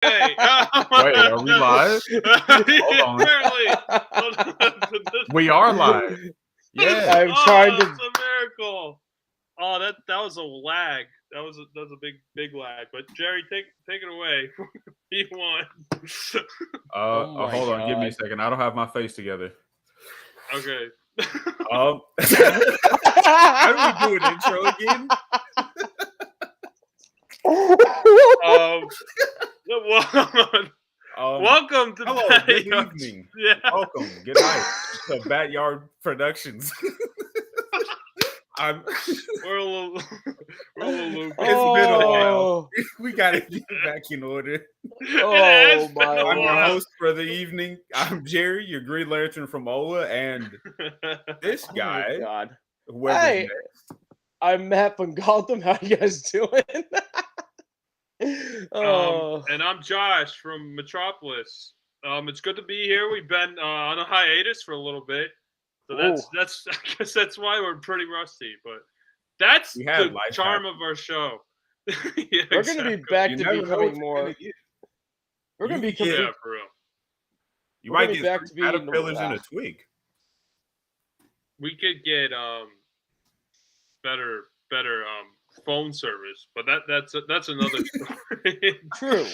Wait, are we live? Hold on. We are live. Yeah. I'm trying to. It's a miracle. Oh, that was a lag. That was a big lag. But Jerry, take it away. You won. Hold on, give me a second. I don't have my face together. Okay. How do we do an intro again? Welcome to hello, good evening. Yeah. Welcome. Good night to BatYard Productions. We're a little loopy. It's been a while. We gotta get back in order. Oh my! I'm your host for the evening. I'm Jerry, your Green Lantern from Ola, and this guy. Oh God. Hey, I'm Matt from Gotham. How you guys doing? And I'm Josh from Metropolis. It's good to be here. We've been on a hiatus for a little bit, so that's I guess that's why we're pretty rusty. But that's the charm of our show. Yeah, we're going to be back to becoming more. We're going to be for real. You might get back to being caterpillars in a twig. We could get better phone service, but that's another story. True.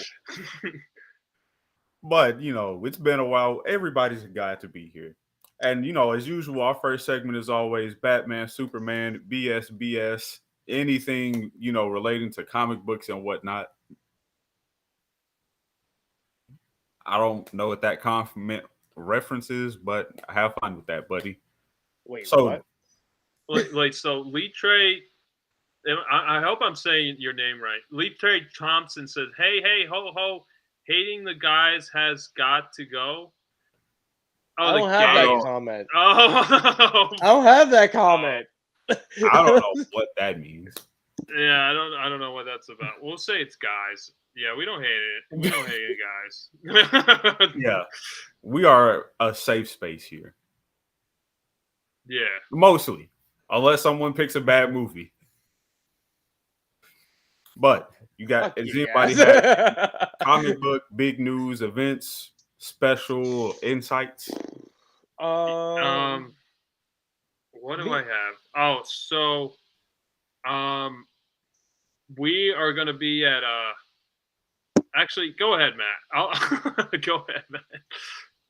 But it's been a while. Everybody's glad to be here, and as usual, our first segment is always Batman, Superman, BS, anything relating to comic books and whatnot. I don't know what that compliment reference is, but I have fun with that, buddy. Wait, so what? So Lee Trey. I hope I'm saying your name right. Lee Trey Thompson says, hey, ho, ho, hating the guys has got to go. I don't have that comment. Oh. I don't have that comment. I don't know what that means. Yeah, I don't know what that's about. We'll say it's guys. Yeah, we don't hate it. We don't hate it, guys. Yeah. We are a safe space here. Yeah. Mostly. Unless someone picks a bad movie. But you got anybody have comic book, big news, events, special insights? What do I have? Oh, so we are gonna be at actually go ahead, Matt. I'll go ahead, Matt.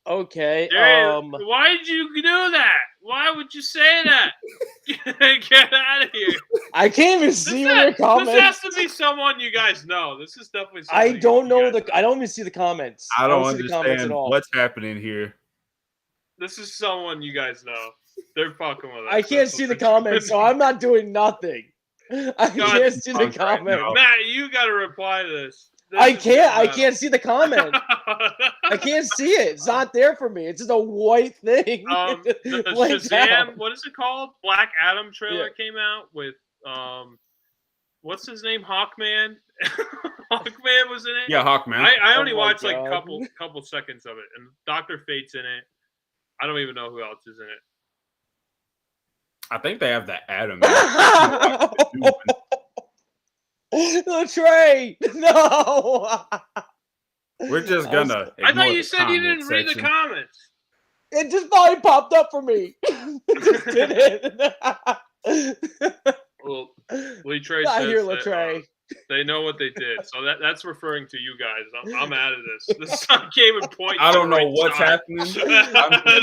Okay. Why did you do that? Why would you say that? Get out of here. I can't even see your comments. This has to be someone you guys know. This is definitely I don't know I don't even see the comments. I don't understand what's happening here. This is someone you guys know. They're fucking with us. I can't see the comments, so I'm not doing nothing. I can't see the comments. Matt, you gotta reply to this. I can't see the comment. I can't see it. It's not there for me. It's just a white thing. The Shazam, what is it called? Black Adam trailer came out with what's his name? Hawkman. Hawkman was in it. Yeah, Hawkman. I only watched like a couple seconds of it, and Dr. Fate's in it. I don't even know who else is in it. I think they have the Atom. Latray! No! We're just gonna. I thought you said you didn't read the comments. It just finally popped up for me. It just did it. Well, Lee Trey says that, they know what they did, so that's referring to you guys. I'm out of this. This came in point. I don't know what's happening. I'm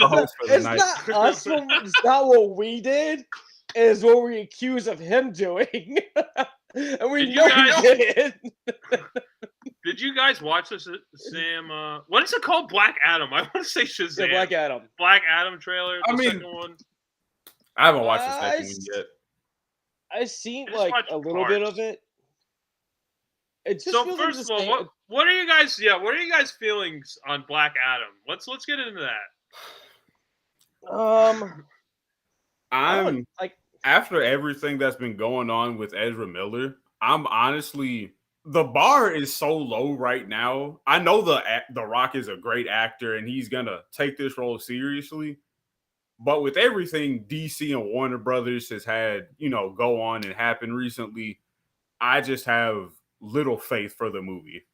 the host for the night. Not us. It's not what we did. It's what we accuse of him doing. And we know he did it. Did you guys watch this, Sam? What is it called? Black Adam. I want to say Shazam. Yeah, Black Adam. Black Adam trailer. Second one. I haven't watched the second one yet. I've seen like a little bit of it. It just so first of all, what are you guys? Yeah, what are you guys' feelings on Black Adam? Let's get into that. I'm like. After everything that's been going on with Ezra Miller, I'm honestly, the bar is so low right now. I know the Rock is a great actor and he's gonna take this role seriously, but with everything DC and Warner Brothers has had, go on and happen recently, I just have little faith for the movie.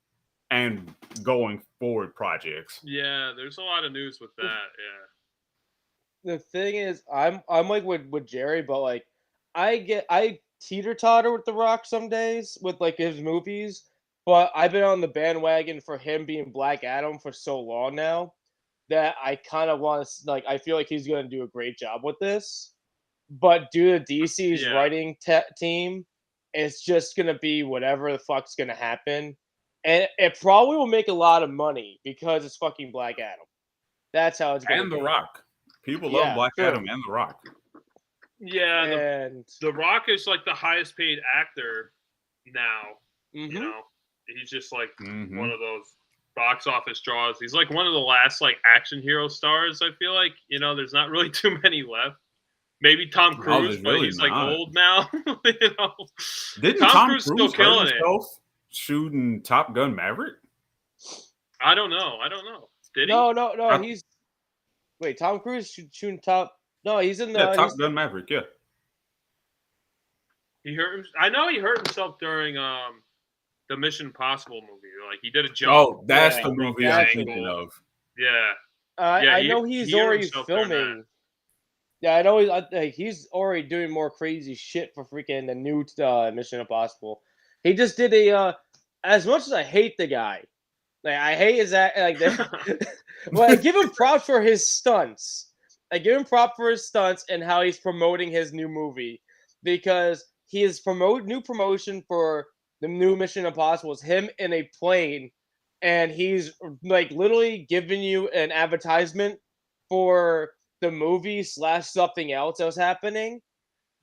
and going forward projects. Yeah, there's a lot of news with that. Yeah. The thing is, I'm like with Jerry, but like I teeter-totter with The Rock some days with like his movies, but I've been on the bandwagon for him being Black Adam for so long now that I kind of want to like. I feel like he's going to do a great job with this, but due to DC's writing team, it's just going to be whatever the fuck's going to happen, and it probably will make a lot of money because it's fucking Black Adam. That's how it's going to be. And The Rock. People love Black Adam and The Rock. Yeah, and the Rock is like the highest paid actor now. You know, he's just like one of those box office draws. He's like one of the last like action hero stars. I feel like there's not really too many left. Maybe Tom Cruise, but he's like old now. Didn't Tom Cruise still killing it? Shooting Top Gun Maverick? I don't know. Did he? No. He's Tom Cruise shooting top. No, he's in the Top Gun Maverick. Yeah. He hurt. I know he hurt himself during the Mission Impossible movie. Like he did a jump. Oh, that's the movie I'm thinking of. Yeah. I know he's already filming. Yeah, I know he's already doing more crazy shit for freaking the new Mission Impossible. He just did as much as I hate the guy, like I hate his act, like well, I give him props for his stunts. And how he's promoting his new movie because he is new promotion for the new Mission Impossible is him in a plane, and he's like literally giving you an advertisement for the movie / something else that was happening.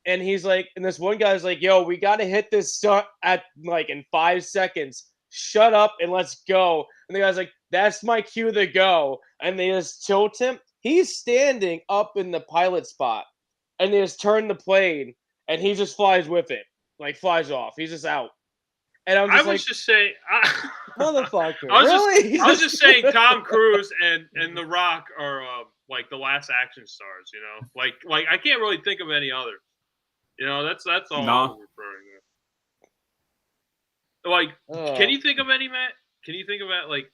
And he's like, and this one guy's like, yo, we got to hit this stunt at like in 5 seconds. Shut up and let's go. And the guy's like, that's my cue to go. And they just tilt him. He's standing up in the pilot spot. And they just turn the plane. And he just flies with it. Like flies off. He's just out. And I was just saying, motherfucker. I was just saying Tom Cruise and The Rock are like the last action stars, Like I can't really think of any other. That's all I'm referring to. Like, can you think of any, Matt? Can you think about like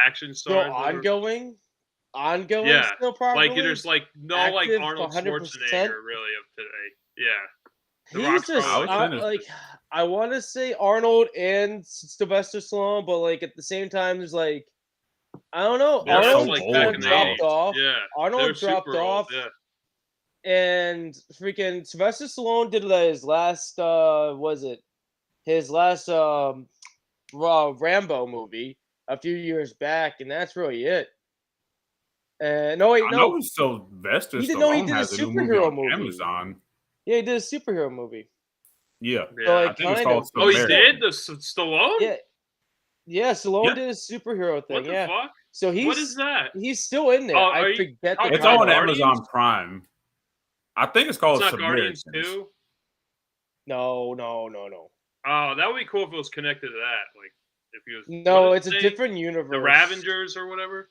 action stars? So ongoing, yeah. Still probably. Like there's like no active, like Arnold 100%? Schwarzenegger really of today. Yeah. He's just like I want to say Arnold and Sylvester Stallone, but like at the same time, there's like I don't know. Arnold like dropped off. Yeah, Arnold dropped off. Yeah. And freaking Sylvester Stallone did his last his last Rambo movie a few years back, and that's really it. I know Sylvester Stallone has a superhero movie on Amazon. Yeah, he did a superhero movie. Yeah, so, like, I think it's called. Oh, he did the Stallone. Yeah, Stallone did a superhero thing. What the fuck? So what is that? He's still in there. I forget. It's on Amazon Prime. I think it's called Guardians 2? No. Oh, that would be cool if it was connected to that. Like, if he was. No, it's a different universe. The Ravengers or whatever.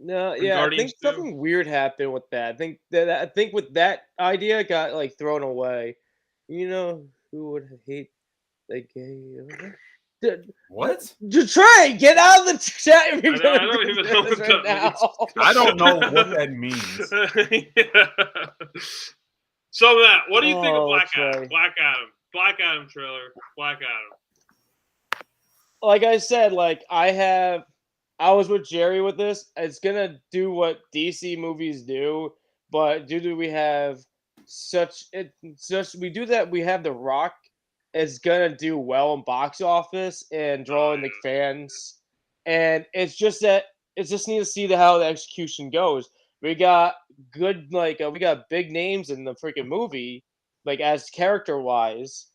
No, yeah, I think something weird happened with that. I think with that idea got like thrown away. Who would hate the gay? What? Just try get out of the chat. I don't even know what that means. I don't know what that means. So Matt, what do you think of Black Adam? Black Adam trailer. Black Adam. Like I said, I was with Jerry with this. It's gonna do what DC movies do, but due to we have we have The Rock. It's gonna do well in box office and draw in the fans, and it's just that it's just need to see how the execution goes. We got good we got big names in the freaking movie, like as character wise,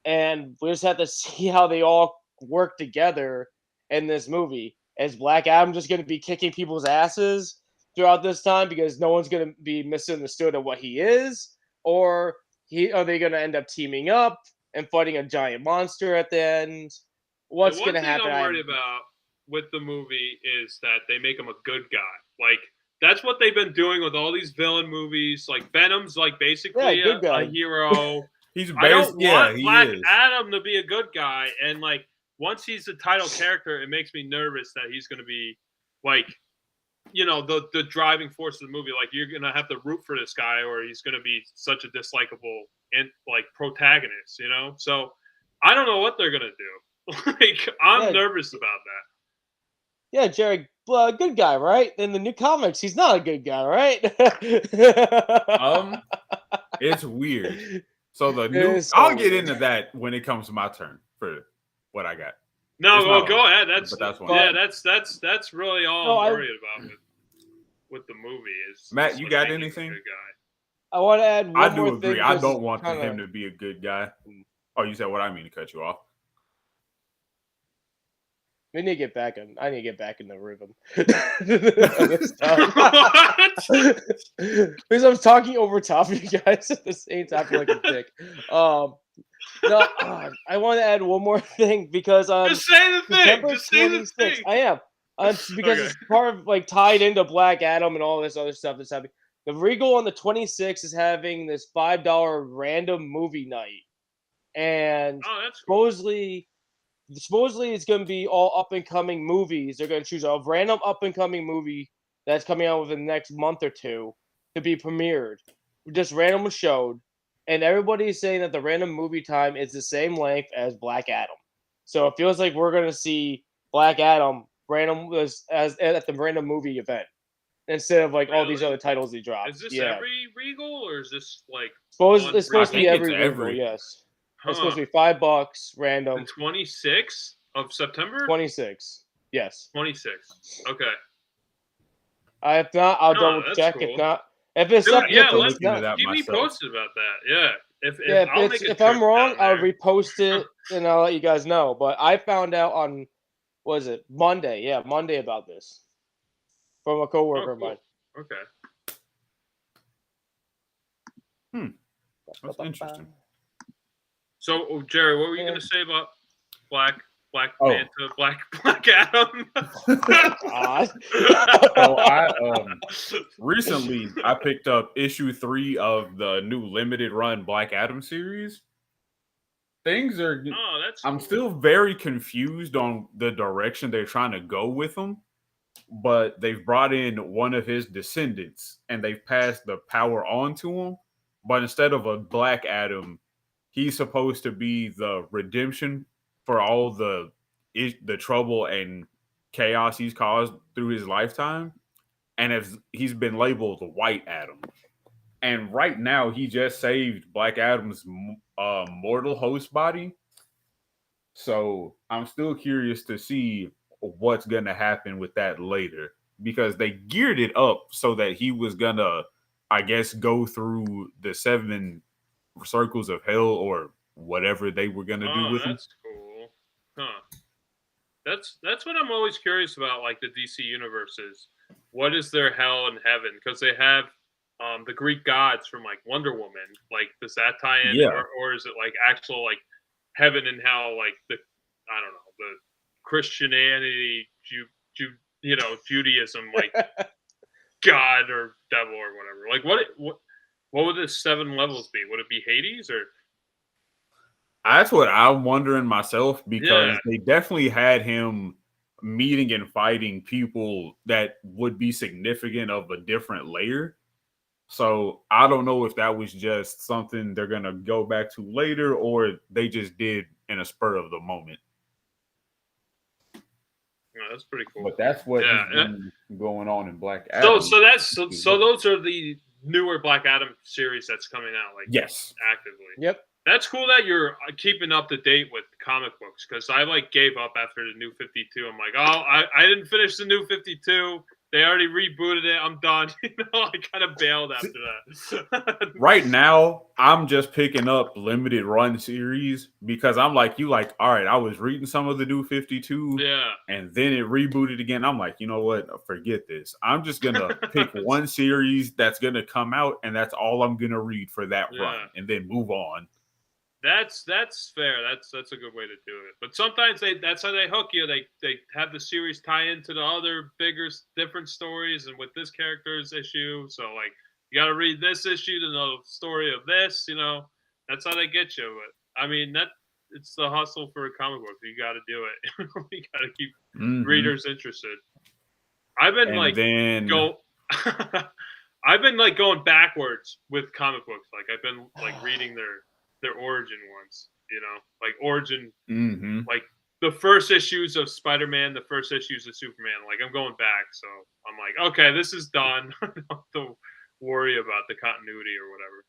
and we just have to see how they all work together in this movie. Is Black Adam just gonna be kicking people's asses throughout this time because no one's gonna be misunderstood of what he is, or are they gonna end up teaming up and fighting a giant monster at the end? What's going to happen? One thing I'm worried about with the movie is that they make him a good guy. Like, that's what they've been doing with all these villain movies. Like, Venom's, like, basically a hero. He's I don't want he Black is. Adam to be a good guy. And, like, once he's the title character, it makes me nervous that he's going to be like, you know, the driving force of the movie. Like, you're going to have to root for this guy, or he's going to be such a dislikable and like protagonist, you know? So I don't know what they're going to do. Like, I'm nervous about that. Yeah, Jerry, good guy, right? In the new comics, he's not a good guy, right? It's weird. So the new, I'll get into that when it comes to my turn for what I got. No, well, go ahead. That's really all I'm worried about with the movie. Is Matt, you got anything? I want to add one more agree. thing. I don't want him to be a good guy. Oh, you said what? I mean to cut you off. We need to get back in. I need to get back in the rhythm. Because I'm talking over top of you guys at the same time, like a dick. No, I want to add one more thing because just say the thing. Just say the thing. I am because it's part of like tied into Black Adam and all this other stuff that's happening. The Regal on the 26th is having this $5 random movie night, and that's cool. Supposedly it's going to be all up and coming movies. They're going to choose a random up and coming movie that's coming out within the next month or two to be premiered. Just randomly showed, and everybody's saying that the random movie time is the same length as Black Adam. So it feels like we're going to see Black Adam random as at the random movie event instead of like all these other titles he dropped. Is this every Regal, or is this like it's supposed to be every Regal? Yes. Huh. It's supposed to be $5 random. The 26th of September? 26. Yes. 26. Okay. If not, I'll double check. Cool. If not, if it's up, keep me posted about that. Yeah. If I'm wrong, I'll repost it and I'll let you guys know. But I found out on Monday? Yeah, Monday about this from a coworker of mine. Okay. That's interesting. So, Jerry, what were you going to say about Black Manta, Black Adam? Recently I picked up issue 3 of the new limited run Black Adam series. Things are. I'm still very confused on the direction they're trying to go with them, but they've brought in one of his descendants and they've passed the power on to him. But instead of a Black Adam, he's supposed to be the redemption for all the trouble and chaos he's caused through his lifetime. And he's been labeled the White Adam. And right now, he just saved Black Adam's mortal host body. So I'm still curious to see what's going to happen with that later. Because they geared it up so that he was going to, I guess, go through the 7 circles of hell or whatever they were gonna do with him. That's cool. Huh. That's what I'm always curious about, like the DC universes. What is their hell and heaven? Because they have the Greek gods from like Wonder Woman. Like, does that tie in? Yeah. Or is it like actual like heaven and hell, like the Christianity, Judaism, like God or devil or whatever. Like what would the 7 levels be? Would it be Hades or? That's what I'm wondering myself, because they definitely had him meeting and fighting people that would be significant of a different layer. So I don't know if that was just something they're going to go back to later or they just did in a spur of the moment. That's pretty cool. But that's what has been going on in Black Adam. So those are the newer Black Adam series that's coming out, like actively. Yep. That's cool that you're keeping up to date with comic books, because I like gave up after the New 52. I'm like, I didn't finish the New 52. They already rebooted it. I'm done. I kind of bailed after that. Right now, I'm just picking up limited run series because I'm like, all right, I was reading some of the New 52. Yeah. And then it rebooted again. I'm like, you know what? Forget this. I'm just going to pick one series that's going to come out, and that's all I'm going to read for that run, and then move on. That's fair. That's a good way to do it. But sometimes that's how they hook you. They have the series tie into the other bigger, different stories, and with this character's issue, so like you got to read this issue to know the story of this. That's how they get you. But I mean it's the hustle for a comic book. You got to do it. You got to keep readers interested. I've been I've been like going backwards with comic books. Like I've been like reading their origin ones. You know, like origin, like the first issues of Spider-Man, the first issues of Superman. Like I'm going back, so I'm like, okay, this is done. I don't have to worry about the continuity or whatever.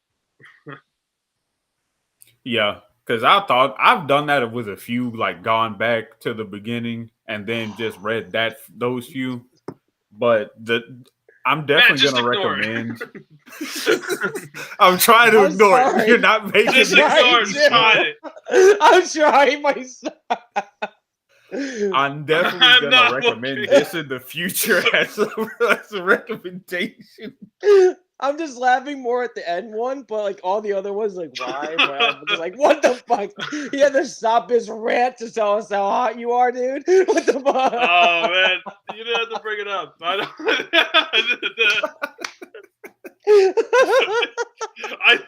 Yeah, because I've done that with a few, like gone back to the beginning and then just read those few. But I'm definitely gonna recommend. I'm trying to ignore it. You're not making just ignore it. I'm trying myself. I'm definitely gonna recommend this in the future as a recommendation. I'm just laughing more at the end one, but like all the other ones, like why? I'm just like, what the fuck? He had to stop his rant to tell us how hot you are, dude. What the fuck? Oh man, you didn't have to bring it up. I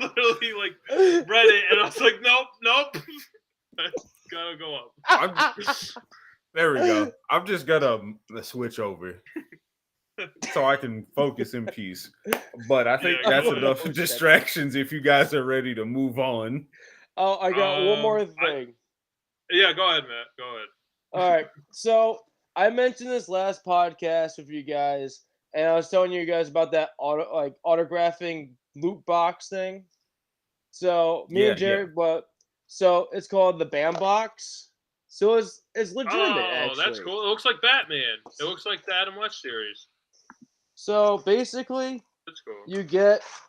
literally like read it and I was like, nope. Gotta go up. There we go. I'm just gonna switch over so I can focus in peace. But I think that's enough distractions if you guys are ready to move on. Oh, I got one more thing. Yeah, go ahead, Matt. Go ahead. All right. So I mentioned this last podcast with you guys, and I was telling you guys about that autographing loot box thing. So me and Jared, so it's called the BAM box. So it's legitimate. Oh, that's cool. It looks like Batman. It looks like the Adam West series. So basically, that's cool.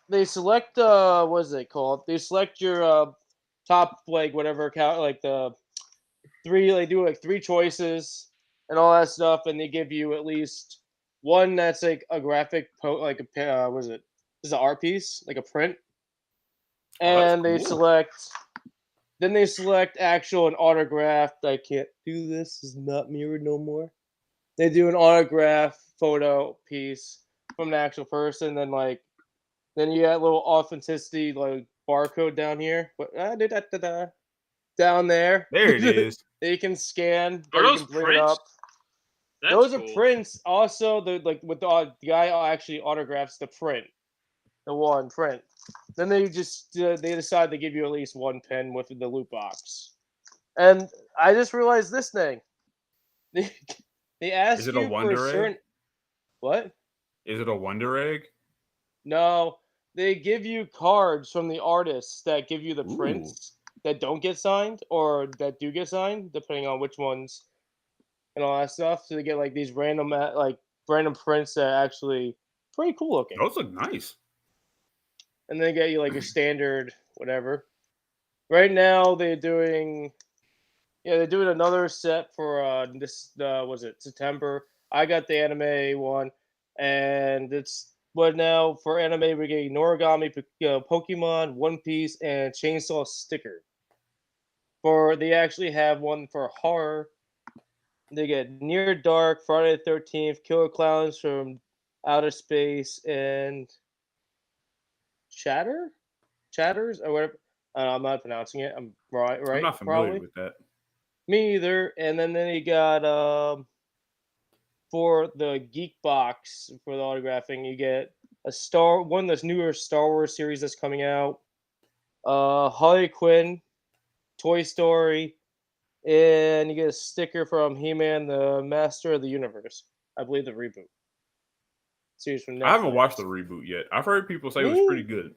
They select what is it called? They select your top like whatever account, like the three. They do like 3 choices and all that stuff, and they give you at least one that's like a graphic what is it? This is an art piece, like a print. And they select. Then they select actual and autographed. I can't do this. This is not mirrored no more. They do an autograph photo piece from the actual person. Then you got a little authenticity like barcode down here. Down there. There it is. They can scan. Are those bring prints? It up. Those are prints. Also, the guy actually autographs the print. The one print. Then they decide to give you at least one pin with the loot box. And I just realized this thing. They ask you for a certain... What? Is it a Wonder Egg? No. They give you cards from the artists that give you the prints that don't get signed or that do get signed, depending on which ones and all that stuff. So they get like these random prints that are actually pretty cool looking. Those look nice. And they get you like a standard whatever. Right now they're doing another set for September. I got the anime one, and now for anime we're getting Origami, Pokemon, One Piece, and Chainsaw Sticker. They actually have one for horror. They get Near Dark, Friday the 13th, Killer Clowns from Outer Space, and Chatters or whatever. I'm not pronouncing it. I'm right. I'm not familiar with that. Me either. And then they got for the Geek Box for the autographing, you get one of those newer Star Wars series that's coming out. Harley Quinn, Toy Story, and you get a sticker from He-Man, the Master of the Universe. I believe the reboot. Series from Netflix. I haven't watched the reboot yet. I've heard people say it was pretty good.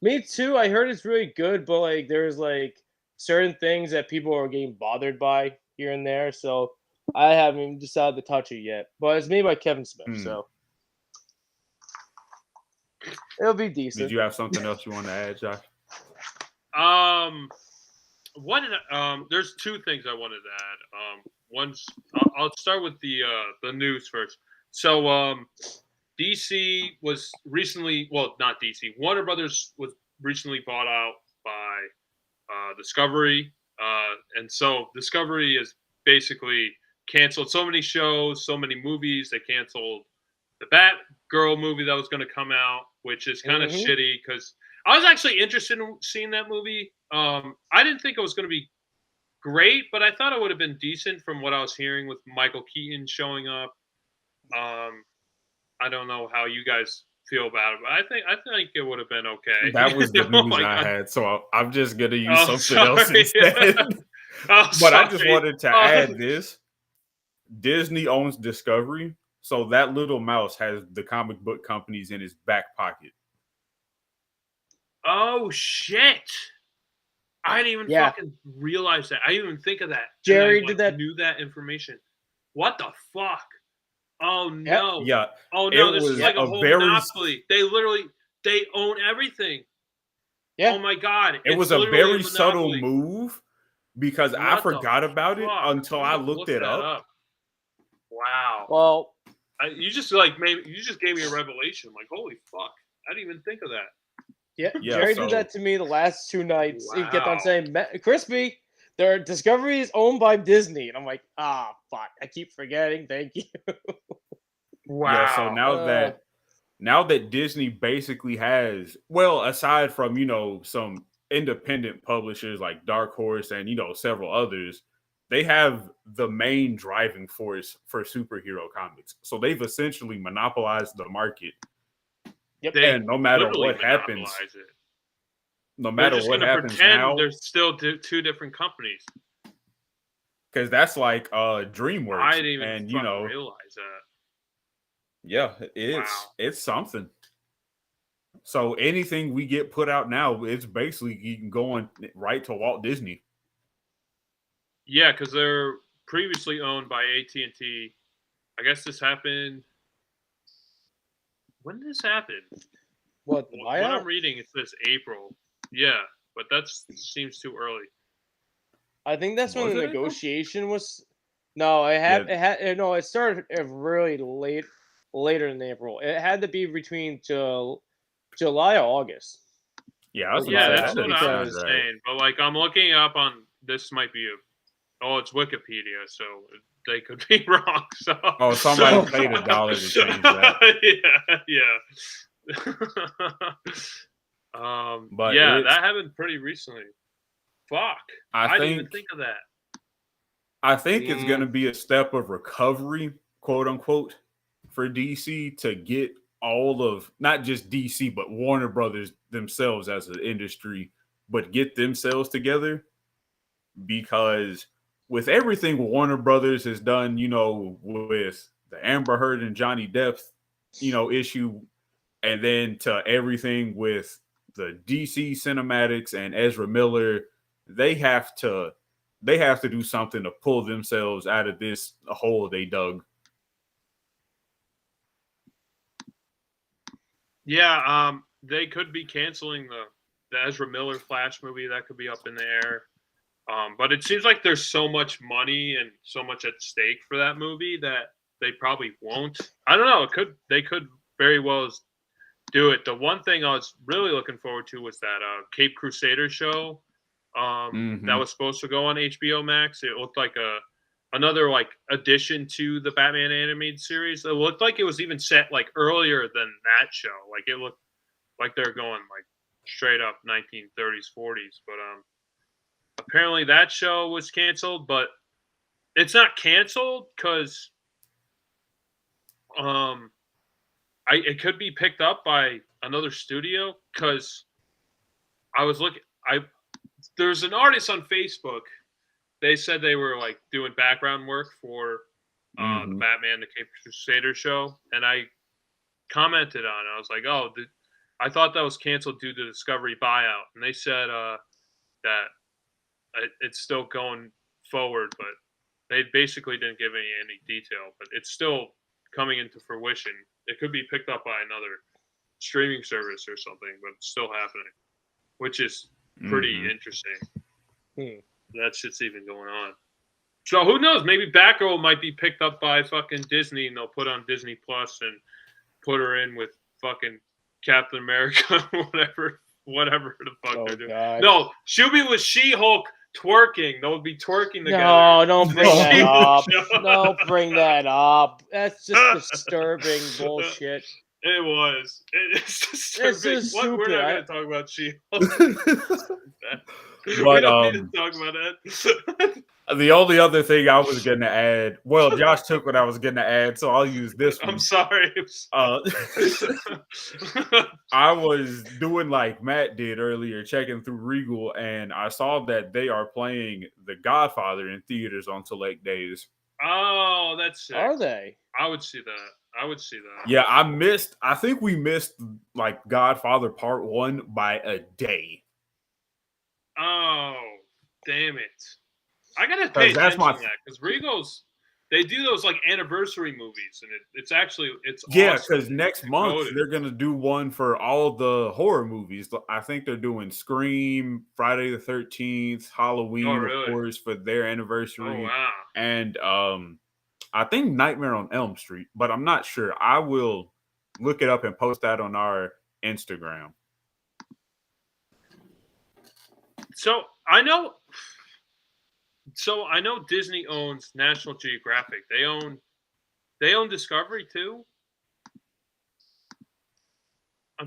Me too. I heard it's really good, but like there's like certain things that people are getting bothered by here and there, so I haven't even decided to touch it yet. But it's made by Kevin Smith, so it'll be decent. Did you have something else you want to add, Josh? There's 2 things I wanted to add. I'll start with the news first. So DC was recently, not DC, Warner Brothers was recently bought out by Discovery, and so Discovery has basically canceled so many shows, so many movies. They canceled the Batgirl movie that was going to come out, which is kind of shitty because I was actually interested in seeing that movie. I didn't think it was going to be great, but I thought it would have been decent from what I was hearing with Michael Keaton showing up. I don't know how you guys feel about it, but I think it would have been okay. That was the news I had, so I'm just gonna use something else instead. But I just wanted to add this: Disney owns Discovery, so that little mouse has the comic book companies in his back pocket. Oh shit! I didn't even fucking realize that. I didn't even think of that. Jerry did that. Knew that information. What the fuck? Oh no! Yeah. Oh no! This is like a whole monopoly. They own everything. Yeah. Oh my god! It was a very subtle move because I forgot about it until I looked it up. Wow. Well, you just gave me a revelation. Like, holy fuck! I didn't even think of that. Yeah, Jerry did that to me the last 2 nights. Wow. He kept on saying, "Crispy, their Discovery is owned by Disney," and I'm like, fuck! I keep forgetting. Thank you. Wow. Yeah, so now that Disney basically has, well, aside from some independent publishers like Dark Horse and several others, they have the main driving force for superhero comics. So they've essentially monopolized the market. Yep. And no matter what happens, now, there's still 2 different companies. Because that's like DreamWorks. I didn't even realize that. Yeah, it's something. So anything we get put out now, it's basically going right to Walt Disney. Yeah, because they're previously owned by AT&T. I guess this happened. When did this happen? What I'm reading, it says April. Yeah, but that seems too early. I think that's when the negotiation was. No, it started really later in April. It had to be between July or August. Yeah, that's what I was saying. But like, I'm looking up on this. Might be it's Wikipedia, so they could be wrong. So somebody paid $1 to change that. But that happened pretty recently. Fuck, I didn't even think of that. I think it's going to be a step of recovery, quote unquote, for DC to get all of not just DC but Warner Brothers themselves as an industry, but get themselves together, because with everything Warner Brothers has done, with the Amber Heard and Johnny Depp, issue, and then to everything with the DC cinematics and Ezra Miller, they have to do something to pull themselves out of this hole they dug. Yeah, they could be canceling the Ezra Miller Flash movie. That could be up in the air. But it seems like there's so much money and so much at stake for that movie that they probably won't. I don't know. They could very well do it. The one thing I was really looking forward to was that Cape Crusader show that was supposed to go on HBO Max. It looked like another like addition to the Batman animated series. It looked like it was even set like earlier than that show. Like it looked like they're going like straight up 1930s, 40s. But apparently that show was canceled, but it's not canceled because it could be picked up by another studio, because I was looking. There's an artist on Facebook. They said they were like doing background work for the Batman the Cape Crusader show, and I commented on it. I was like, I thought that was canceled due to Discovery buyout, and they said that it's still going forward, but they basically didn't give any detail. But it's still coming into fruition. It could be picked up by another streaming service or something, but it's still happening, which is pretty interesting. That shit's even going on. So who knows? Maybe Batgirl might be picked up by fucking Disney, and they'll put on Disney Plus and put her in with fucking Captain America, whatever the fuck they're doing. God. No, she'll be with She-Hulk twerking. They'll be twerking together. No, don't bring that up. Don't bring that up. That's just disturbing bullshit. It was. It's disturbing. It's just stupid. We're not going to talk about She-Hulk. We don't need to talk about that. The only other thing I was going to add, well, Josh took what I was going to add, so I'll use this one. I'm sorry. I was doing like Matt did earlier, checking through Regal, and I saw that they are playing The Godfather in theaters on select days. Oh, that's sick. Are they? I would see that. Yeah, I think we missed like Godfather Part 1 by a day. Oh, damn it. I gotta pay attention to that because Regal's, they do those like anniversary movies, and it's actually yeah, because awesome. Next month they're gonna do one for all the horror movies. I think they're doing Scream, Friday the 13th, Halloween, of course, for their anniversary. Oh wow! And I think Nightmare on Elm Street, but I'm not sure. I will look it up and post that on our Instagram. So I know Disney owns National Geographic. They own Discovery too.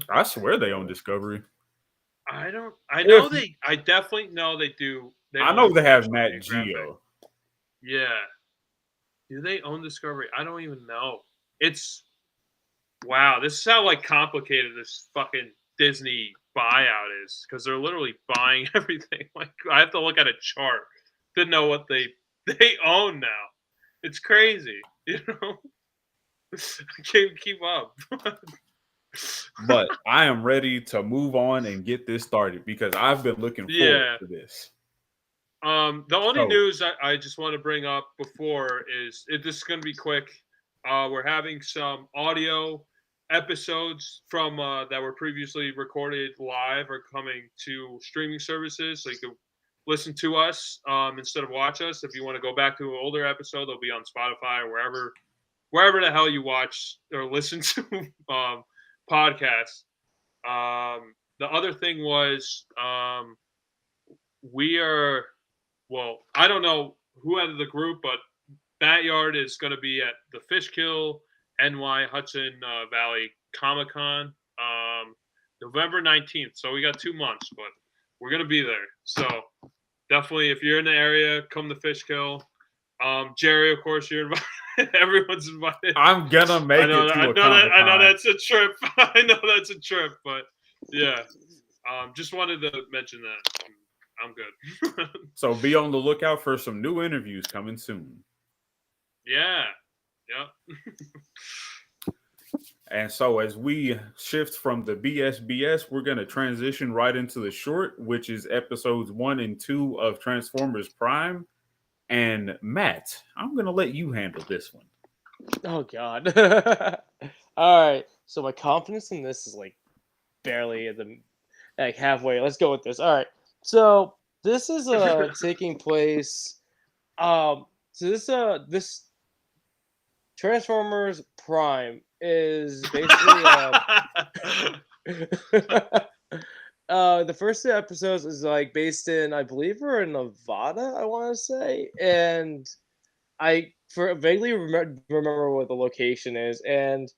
I swear they own Discovery. I definitely know they do. I know they have Nat Geo. Yeah. Do they own Discovery? I don't even know. It's wow. This is how like complicated this fucking Disney buyout is, because they're literally buying everything. Like I have to look at a chart to know what they own now. It's crazy, you know. I can't keep up. But I am ready to move on and get this started because I've been looking forward to this. The only news I just want to bring up before is this is going to be quick. We're having some audio episodes from that were previously recorded live are coming to streaming services, so you can listen to us instead of watch us. If you want to go back to an older episode, they'll be on Spotify or wherever the hell you watch or listen to podcasts. The other thing was we are, well, I don't know who out of the group, but BatYard is going to be at the Fishkill NY Hudson Valley Comic-Con November 19th. So we got 2 months, but we're going to be there. So definitely, if you're in the area, come to Fishkill. Jerry, of course, you're invited. Everyone's invited. I'm going to make it to a Comic-Con. I know that's a trip. I know that's a trip, but yeah. Just wanted to mention that. I'm good. So be on the lookout for some new interviews coming soon. Yeah. Yep. And so as we shift from the BSBS, we're going to transition right into the short, which is episodes 1 and 2 of Transformers Prime. And Matt, I'm going to let you handle this one. Oh, God. All right. So my confidence in this is like barely at the halfway. Let's go with this. All right. So this is taking place. So this Transformers Prime is basically the first 2 episodes is like based in, I believe we're in Nevada, I want to say, and I vaguely remember what the location is, and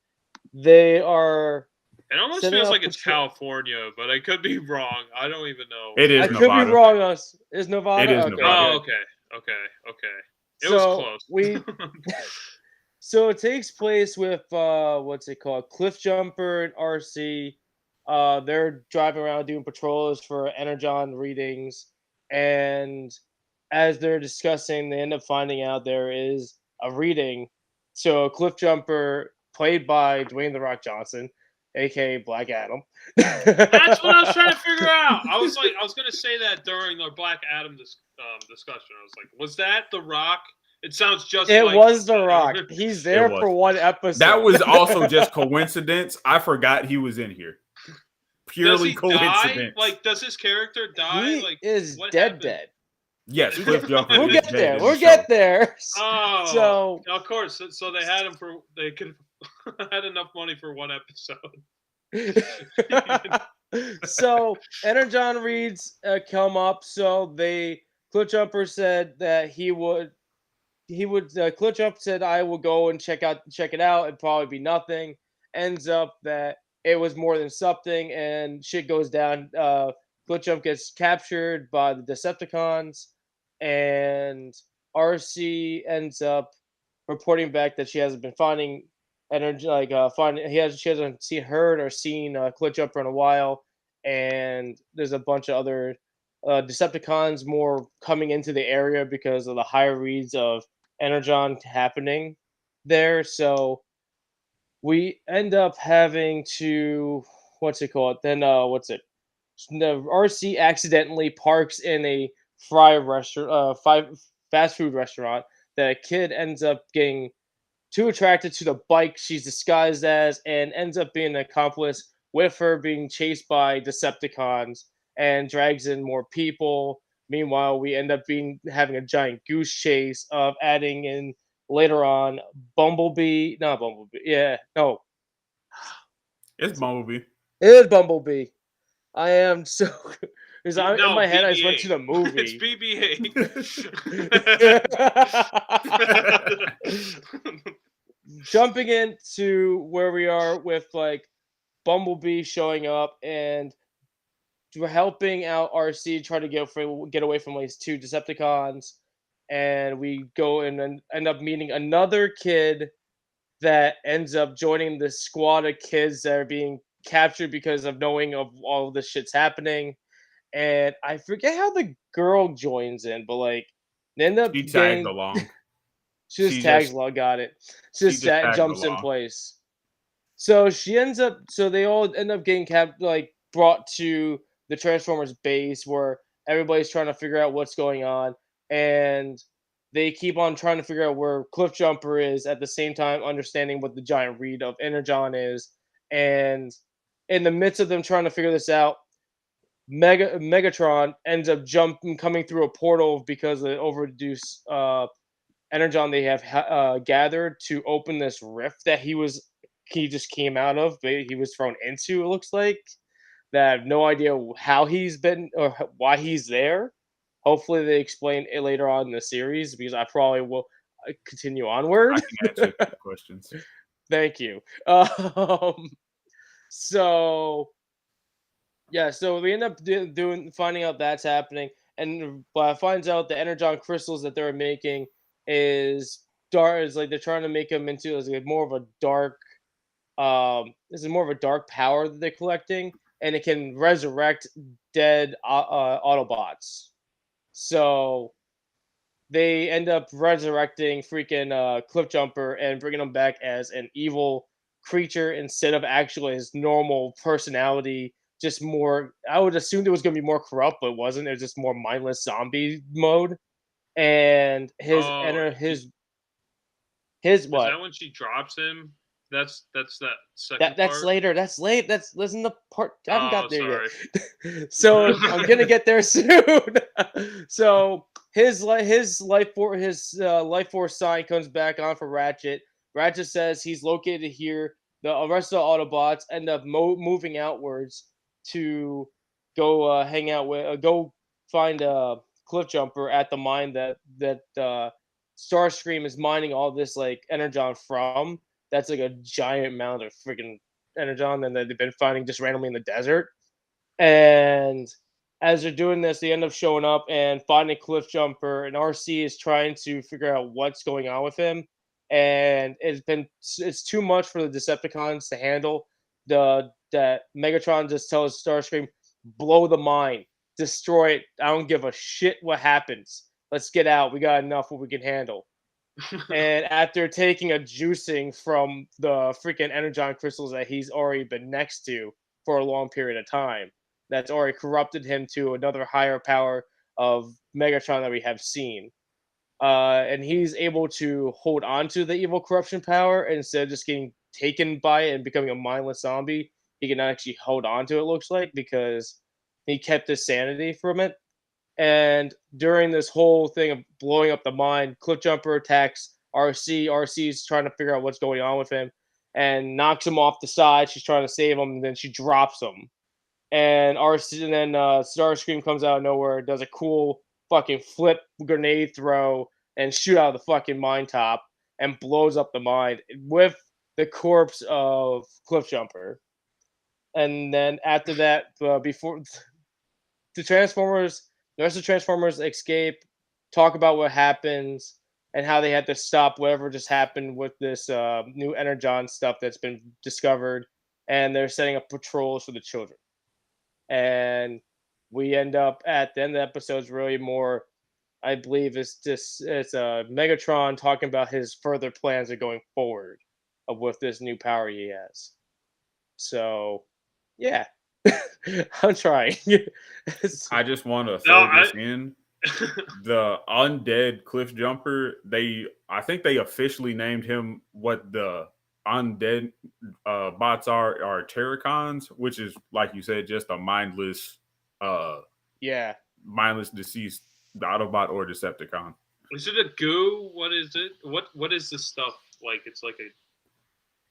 they are. It almost feels like it's California, but I could be wrong. I don't even know. It is I Nevada. could be wrong. Is Nevada? It is okay. Nevada. Oh, okay. It was close. So it takes place with what's it called? Cliffjumper and RC. They're driving around doing patrols for Energon readings, and as they're discussing, they end up finding out there is a reading. So Cliffjumper, played by Dwayne "The Rock" Johnson, aka Black Adam. That's what I was trying to figure out. I was going to say that during our Black Adam discussion. I was like, was that The Rock? It sounds just it like... It was The Rock. He's there for one episode. That was also just coincidence. I forgot he was in here. Purely coincidence. Die? Like, does his character die? He is dead. Yes, Cliffjumper. We'll get there. We'll get there. Oh, so of course. So they had him for. They could have had enough money for one episode. So Energon reads come up. So Cliffjumper said that he would. Cliffjumper said I will go and check it out. It'd probably be nothing. ends up that it was more than something, and shit goes down. Clipjump gets captured by the Decepticons, and RC ends up reporting back that she hasn't been finding energy, she hasn't heard or seen Clipjumper in a while, and there's a bunch of other Decepticons more coming into the area because of the higher reads of Energon happening there. So we end up having to the RC accidentally parks in a fast food restaurant that a kid ends up getting too attracted to the bike she's disguised as and ends up being an accomplice with her being chased by Decepticons and drags in more people. Meanwhile, we end up having a giant goose chase of adding in later on Bumblebee. Not Bumblebee. Yeah, no. It's Bumblebee. It is Bumblebee. I am so. Because in my head, BB-8. I just went to the movie. It's BB-8. Jumping into where we are with like Bumblebee showing up, and we're helping out RC try to get away from these two Decepticons, and we go and end up meeting another kid that ends up joining the squad of kids that are being captured because of knowing of all of this shit's happening. And I forget how the girl joins in, but like they end up tagged along. She just tags along, got it. She just jumps in place. So they all end up getting brought to the Transformers base where everybody's trying to figure out what's going on, and they keep on trying to figure out where Cliffjumper is at the same time understanding what the giant read of Energon is. And in the midst of them trying to figure this out, Megatron ends up coming through a portal because of the overdue Energon they have gathered to open this rift that he just came out of, but he was thrown into, it looks like. That I have no idea how he's been or why he's there. Hopefully they explain it later on in the series, because I probably will continue onward. I can answer the questions. Thank you. So we end up finding out that's happening, and finds out the Energon crystals that they're making is dark. Is like they're trying to make them into more of a dark. This is more of a dark power that they're collecting, and it can resurrect dead Autobots. So they end up resurrecting freaking Cliffjumper and bringing him back as an evil creature instead of actually his normal personality. Just more, I would assume it was going to be more corrupt, but it wasn't. It was just more mindless zombie mode. And his what? Is that when she drops him? That's that second that's part? later. That's late. That's listen the part. I haven't got there yet. So I'm gonna get there soon. So his life force sign comes back on for Ratchet. Ratchet says he's located here. The rest of the Autobots end up moving outwards to go hang out with, go find Cliffjumper at the mine that Starscream is mining all this like Energon from. That's like a giant amount of freaking Energon and that they've been finding just randomly in the desert. And as they're doing this, they end up showing up and finding Cliffjumper, and RC is trying to figure out what's going on with him. And it's too much for the Decepticons to handle. That Megatron just tells Starscream, blow the mine, destroy it. I don't give a shit what happens. Let's get out. We got enough what we can handle. And after taking a juicing from the freaking Energon crystals that he's already been next to for a long period of time, that's already corrupted him to another higher power of Megatron that we have seen. And he's able to hold on to the evil corruption power, and instead of just getting taken by it and becoming a mindless zombie, he can actually hold on to it, looks like, because he kept his sanity from it. And during this whole thing of blowing up the mine, Cliffjumper attacks RC. RC's trying to figure out what's going on with him and knocks him off the side. She's trying to save him, and then she drops him. And then Starscream comes out of nowhere, does a cool fucking flip grenade throw and shoot out of the fucking mine top and blows up the mine with the corpse of Cliffjumper. And then after that, before the Transformers, the rest of the Transformers escape, talk about what happens and how they had to stop whatever just happened with this new Energon stuff that's been discovered, and they're setting up patrols for the children. And we end up at the end of the episode's really more, I believe, it's Megatron talking about his further plans of going forward with this new power he has. So, yeah, I'm trying. I just want to throw this in. The undead Cliffjumper, I think they officially named him what the undead bots are Terracons, which is, like you said, just a mindless mindless deceased Autobot or Decepticon. Is it a goo? What is it? What is this stuff like? It's like a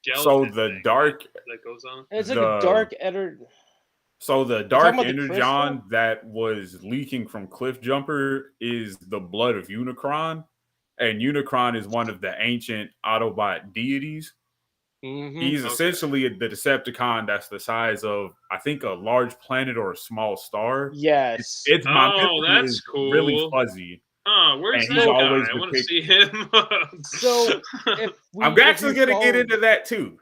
gelatin. So the dark that goes on. It's like a dark Energon. So the dark Energon that was leaking from Cliffjumper is the blood of Unicron, and Unicron is one of the ancient Autobot deities. Mm-hmm. He's essentially the Decepticon that's the size of, I think, a large planet or a small star. Yes. It's that's cool. Really fuzzy. Oh, where's that guy? I want to see him. So I'm actually going to get into that too.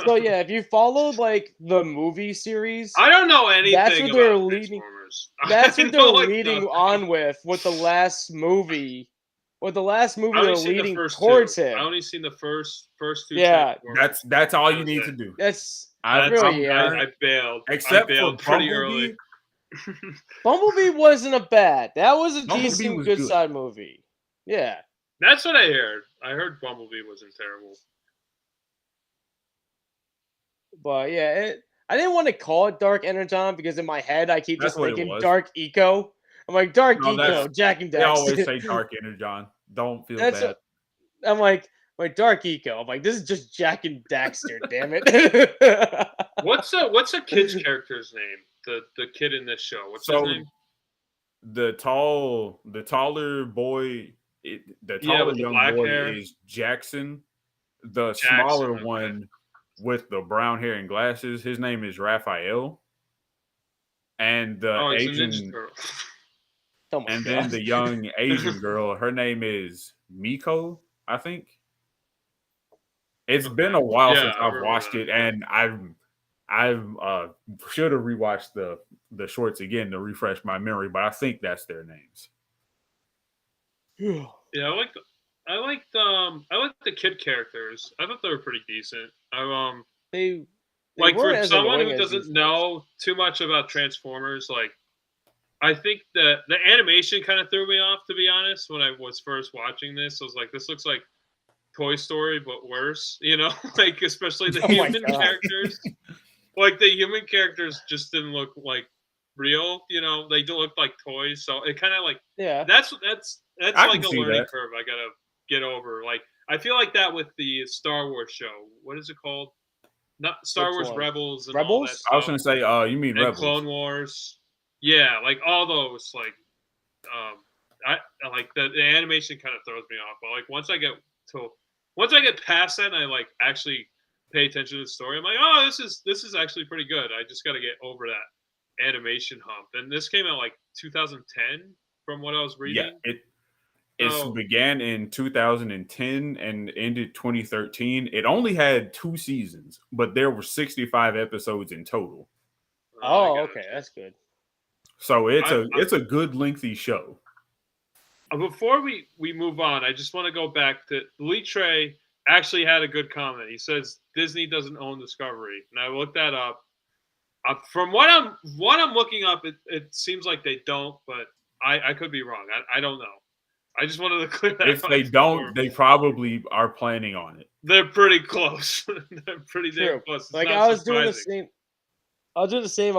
So yeah, if you followed like the movie series, I don't know anything. That's what they're leading. That's what they're leading on with the last movie. With the last movie, they're leading towards him. I only seen the first two. Yeah, that's all you need to do. I bailed. Except I bailed for pretty early. Bumblebee wasn't a bad. That was a decent, good side movie. Yeah, that's what I heard. I heard Bumblebee wasn't terrible. But yeah, I didn't want to call it Dark Energon because in my head I keep just thinking Dark Eco. I'm like, Dark Eco, Jack and Dax. They always say Dark Energon. Don't feel bad. I'm like Dark Eco. I'm like, this is just Jack and Daxter, damn it. What's a kid's character's name? The kid in this show. What's his name? The taller boy, the taller young boy hair. Is Jackson. The smaller one with the brown hair and glasses, his name is Rafael. And the Asian girl. Then the young Asian girl, her name is Miko, I think. It's been a while since I've watched it, and I should have rewatched the shorts again to refresh my memory, but I think that's their names. Yeah, I like the kid characters. I thought they were pretty decent. They like for someone who doesn't know too much about Transformers, like I think the animation kind of threw me off, to be honest, when I was first watching this. I was like, this looks like Toy Story but worse, like especially the human characters. Like the human characters just didn't look like real, they don't look like toys. So it kind of like that's like a learning curve I gotta get over. Like I feel like that with the Star Wars show. What is it called? Not Star Wars Rebels and all that stuff. I was gonna say, you mean Rebels? Clone Wars. Yeah, like all those, like I like the animation kind of throws me off. But like once I get past that and I like actually pay attention to the story, I'm like, oh, this is actually pretty good. I just gotta get over that animation hump. And this came out like 2010 from what I was reading. Yeah, it began in 2010 and ended 2013. It only had 2 seasons, but there were 65 episodes in total. Oh, okay, that's good. So it's a good lengthy show. Before we move on, I just want to go back to Lee Trey actually had a good comment. He says Disney doesn't own Discovery, and I looked that up. From what I'm looking up, it seems like they don't, but I could be wrong. I don't know. I just wanted to clear that. If they don't, they probably are planning on it. They're pretty close. They're pretty damn close. It's like I was doing the same. I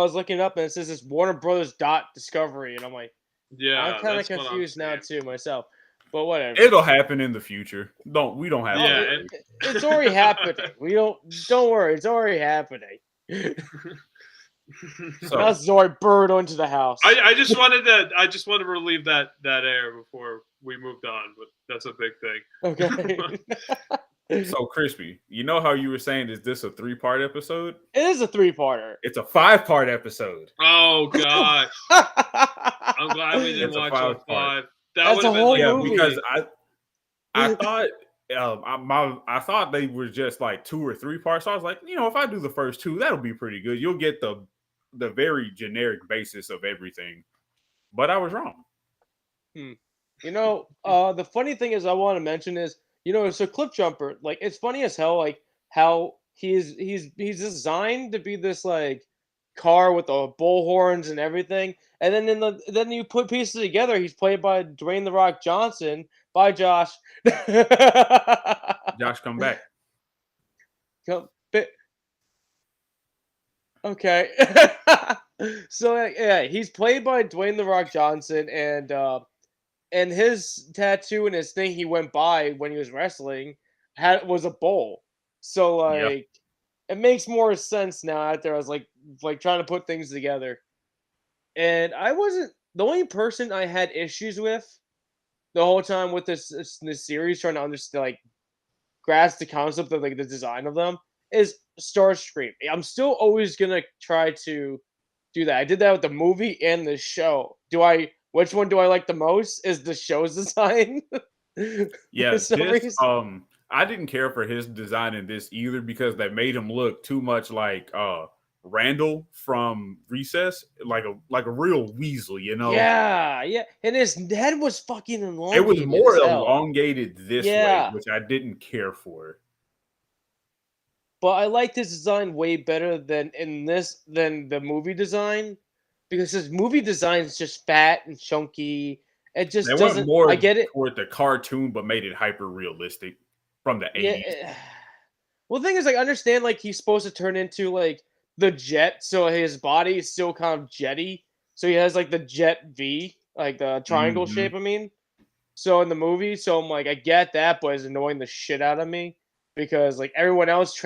was looking up and it says it's Warner Brothers Discovery, and I'm like, yeah, I'm kind of confused now too myself. But whatever. It'll happen in the future. We don't have. Yeah, it's already happening. Don't worry, it's already happening. So, now Zord bird onto the house. I just wanted to relieve that air before we moved on, but that's a big thing. Okay. So, Crispy, you know how you were saying, is this a 3-part episode? It is a 3-parter. It's a 5-part episode. Oh, gosh. I'm glad we didn't watch all 5. That's a whole movie. Because I thought I thought they were just like 2 or 3 parts. So I was like, if I do the first 2, that'll be pretty good. You'll get the very generic basis of everything. But I was wrong. The funny thing is I want to mention is, so Cliff Jumper, like, it's funny as hell, like, how he's designed to be this, like, car with the bull horns and everything, and then you put pieces together, he's played by Dwayne The Rock Johnson. Bye, Josh. Josh, come back. Okay. So yeah, he's played by Dwayne The Rock Johnson, and his tattoo and his thing he went by when he was wrestling was a bull. So like, It makes more sense now after I was like trying to put things together. And I wasn't the only person I had issues with the whole time with this series, trying to understand, like, grasp the concept of, like, the design of them, is Starscream. I'm still always gonna try to do that. I did that with the movie and the show. Which one do I like the most? Is the show's design. Yeah, I didn't care for his design in this either, because they made him look too much like Randall from Recess, like a real weasel, Yeah, and his head was fucking elongated. It was more elongated this way, which I didn't care for. But I liked his design way better than the movie design, because his movie design is just fat and chunky. It just doesn't. Went more I get it toward the cartoon, but made it hyper realistic from the 80s. Yeah. Well, the thing is, like, I understand, like, he's supposed to turn into, like, the jet, so his body is still kind of jetty. So he has, like, the jet V, like the triangle shape. I mean, so in the movie, so I'm like, I get that, but it's annoying the shit out of me, because, like, everyone else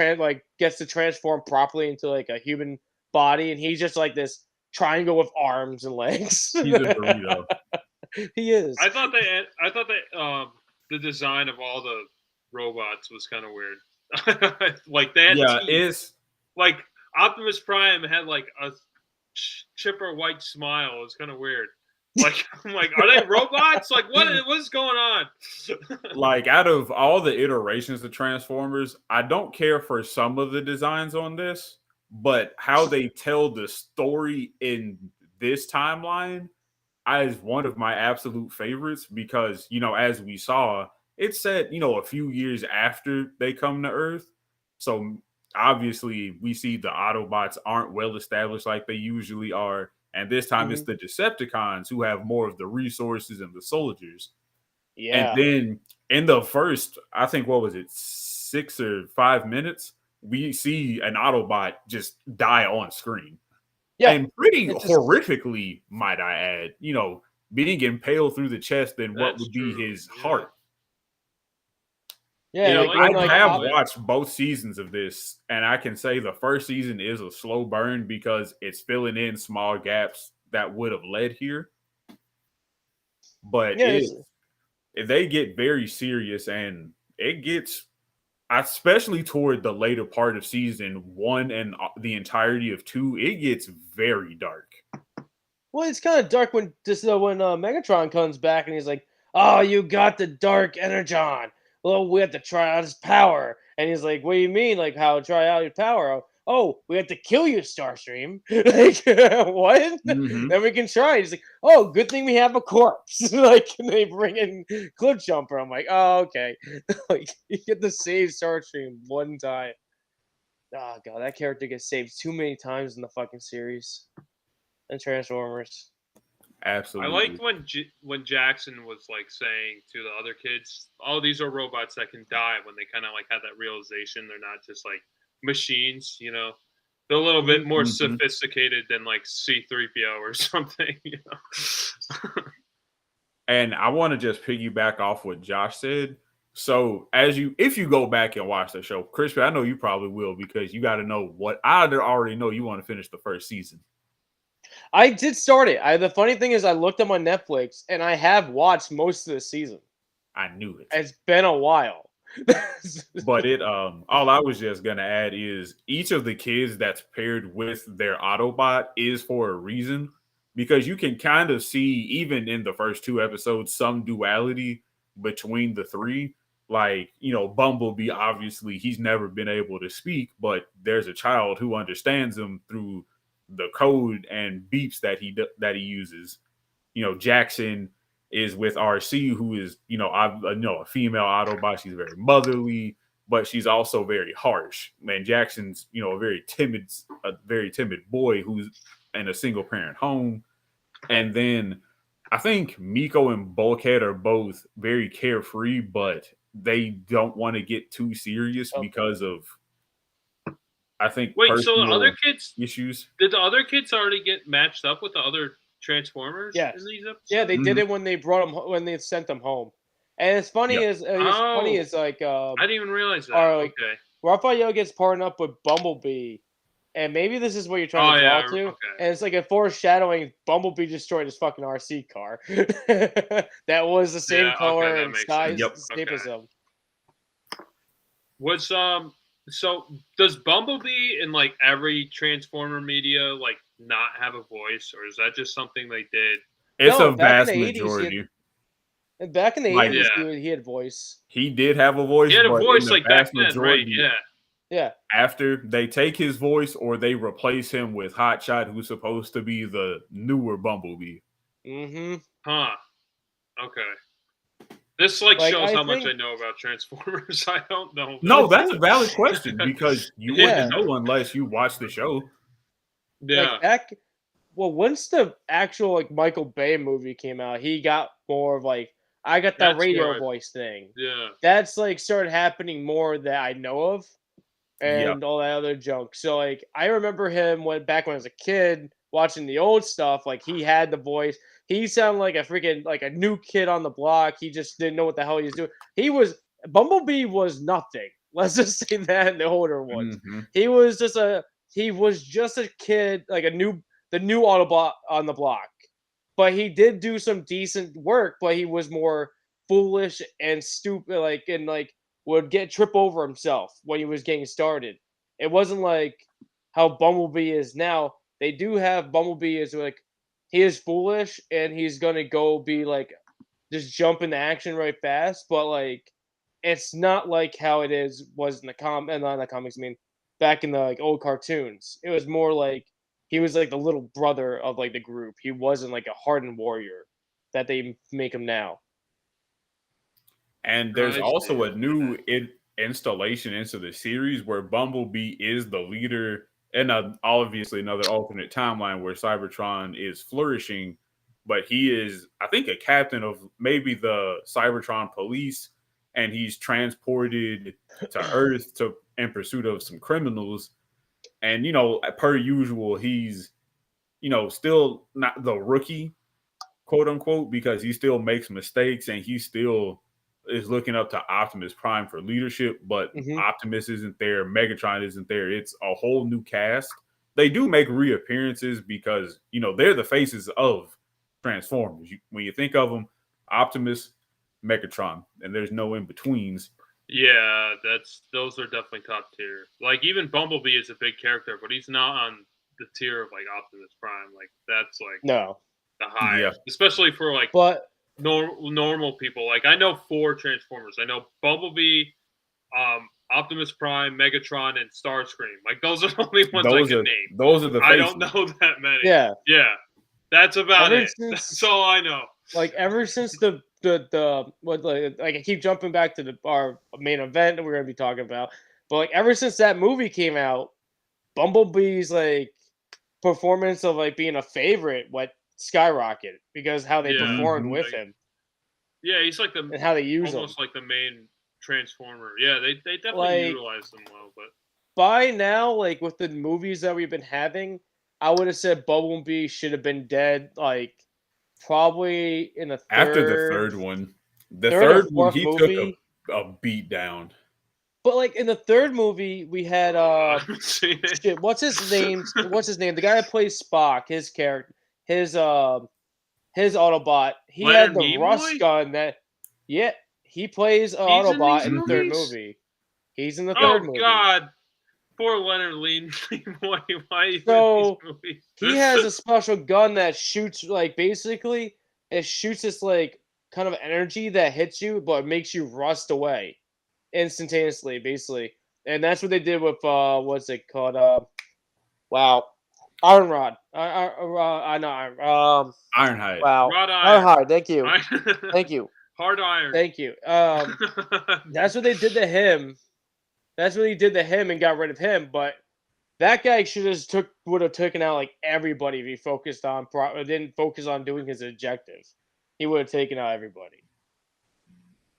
gets to transform properly into, like, a human body, and he's just like this triangle with arms and legs. He's a burrito. He is. I thought the design of all the robots was kind of weird. Like, they had teeth. Like, Optimus Prime had, like, a chipper white smile. It's kind of weird. Like, I'm like, are they robots? Like, what's going on? Like, out of all the iterations of Transformers, I don't care for some of the designs on this, but how they tell the story in this timeline is one of my absolute favorites, because, as we saw, it's set, a few years after they come to Earth. So obviously we see the Autobots aren't well established like they usually are. And this time it's the Decepticons who have more of the resources and the soldiers. Yeah. And then in the first, I think, 6 or 5 minutes, we see an Autobot just die on screen. Yeah. And pretty horrifically, might I add, being impaled through the chest in what would be his heart. Yeah, I have watched both seasons of this, and I can say the first season is a slow burn because it's filling in small gaps that would have led here. But they get very serious, and it gets, especially toward the later part of season 1 and the entirety of 2, it gets very dark. Well, it's kind of dark when Megatron comes back and he's like, "Oh, you got the dark Energon. Well, we have to try out his power." And he's like, "What do you mean? Like, how try out your power? Oh, we have to kill you, Starscream." Like, what? Then we can try. He's like, "Oh, good thing we have a corpse." Like, and they bring in Cliff Jumper. I'm like, "Oh, okay." Like, you get to save Starscream one time. Oh god, that character gets saved too many times in the fucking series and Transformers. Absolutely. I liked when Jackson was like saying to the other kids, "Oh, these are robots that can die." When they kind of like had that realization, they're not just like machines. They're a little bit more sophisticated than like C-3PO or something. And I want to just piggyback off what Josh said. So if you go back and watch the show, Crispy, I know you probably will, because you got to know what I already know. You want to finish the first season. I did start it. The funny thing is, I looked up on Netflix and I have watched most of the season. I knew it. It's been a while. But all I was just gonna add is each of the kids that's paired with their Autobot is for a reason, because you can kind of see even in the first 2 episodes some duality between the three. Like, Bumblebee, obviously he's never been able to speak, but there's a child who understands him through the code and beeps that he uses. Jackson is with RC, who is, a female Autobot. She's very motherly, but she's also very harsh. And Jackson's, a very timid boy who's in a single parent home. And then I think Miko and Bulkhead are both very carefree, but they don't want to get too serious because of, I think, so the other kids issues. Did the other kids already get matched up with the other Transformers? Yes. In these episodes? Yeah, they did it when they sent them home. And it's funny is like I didn't even realize that. Okay. Rafael gets partnered up with Bumblebee, and maybe this is what you're trying to draw to. Okay. And it's like a foreshadowing. Bumblebee destroyed his fucking RC car. That was the same color and sky shape as him. Was so does Bumblebee in like every Transformer media like not have a voice, or is that just something they did? It's a vast majority. Back in the 80s, he had voice. He did have a voice. He had a voice like back then, right? Yeah. Yeah. After they take his voice or they replace him with Hotshot, who's supposed to be the newer Bumblebee. Mm-hmm. Huh. Okay. This shows how much I know about Transformers. I don't know. No, that's a valid question because you wouldn't know unless you watch the show. Yeah. Once the actual Michael Bay movie came out, he got more of I got that radio voice thing. Yeah. That's started happening more that I know of. And all that other junk. So I remember him back when I was a kid watching the old stuff. He had the voice. He sounded like a freaking a new kid on the block. He just didn't know what the hell he was doing. Bumblebee was nothing. Let's just say that in the older ones. Mm-hmm. He was just a kid, the new Autobot on the block. But he did do some decent work. But he was more foolish and stupid, would trip over himself when he was getting started. It wasn't like how Bumblebee is now. They do have Bumblebee as he is foolish and he's gonna go be just jump into action right fast, but it's not like how it was in the comics. I mean, back in the old cartoons, it was more he was the little brother of the group. He wasn't a hardened warrior that they make him now. And there's also a new installation into the series where Bumblebee is the leader, and obviously another alternate timeline where Cybertron is flourishing, but he is, I think, a captain of maybe the Cybertron police, and he's transported to Earth in pursuit of some criminals. And, per usual, he's, still not the rookie, quote unquote, because he still makes mistakes and he still is looking up to Optimus Prime for leadership, but Optimus isn't there, Megatron isn't there. It's a whole new cast. They do make reappearances because, they're the faces of Transformers. When you think of them, Optimus, Megatron, and there's no in-betweens. Yeah, those are definitely top tier. Even Bumblebee is a big character, but he's not on the tier of Optimus Prime. That's no the high, especially for normal people. I know 4 Transformers. I know Bumblebee, Optimus Prime, Megatron, and Starscream. Those are the only ones I can name. Those are the faces. I don't know that many. Yeah. That's about it. That's all I know. Ever since I keep jumping back to our main event that we're gonna be talking about, but ever since that movie came out, Bumblebee's performance of being a favorite skyrocketed because how they performed with him. Yeah, he's and how they use almost him. the main Transformer. Yeah, they definitely utilize them well. But by now, with the movies that we've been having, I would have said Bumblebee should have been dead. Probably in the third. After the third one, the third one he movie, took a beat down. But in the third movie, we had what's his name? The guy that plays Spock, his character, his Autobot. He had the rust gun that. Yeah, He plays an Autobot in the third movie. He's in the third movie. Oh God, poor Leonard Nimoy. So he has a special gun that shoots basically it shoots this kind of energy that hits you, but makes you rust away instantaneously, basically. And that's what they did with what's it called? Iron Rod. Ironhide. Wow. Rod iron. Ironhide. Thank you. Thank you. Hard iron. Thank you. That's what they did to him. That's what he did to him and got rid of him. But that guy would have taken out everybody if he didn't focus on doing his objective. He would have taken out everybody.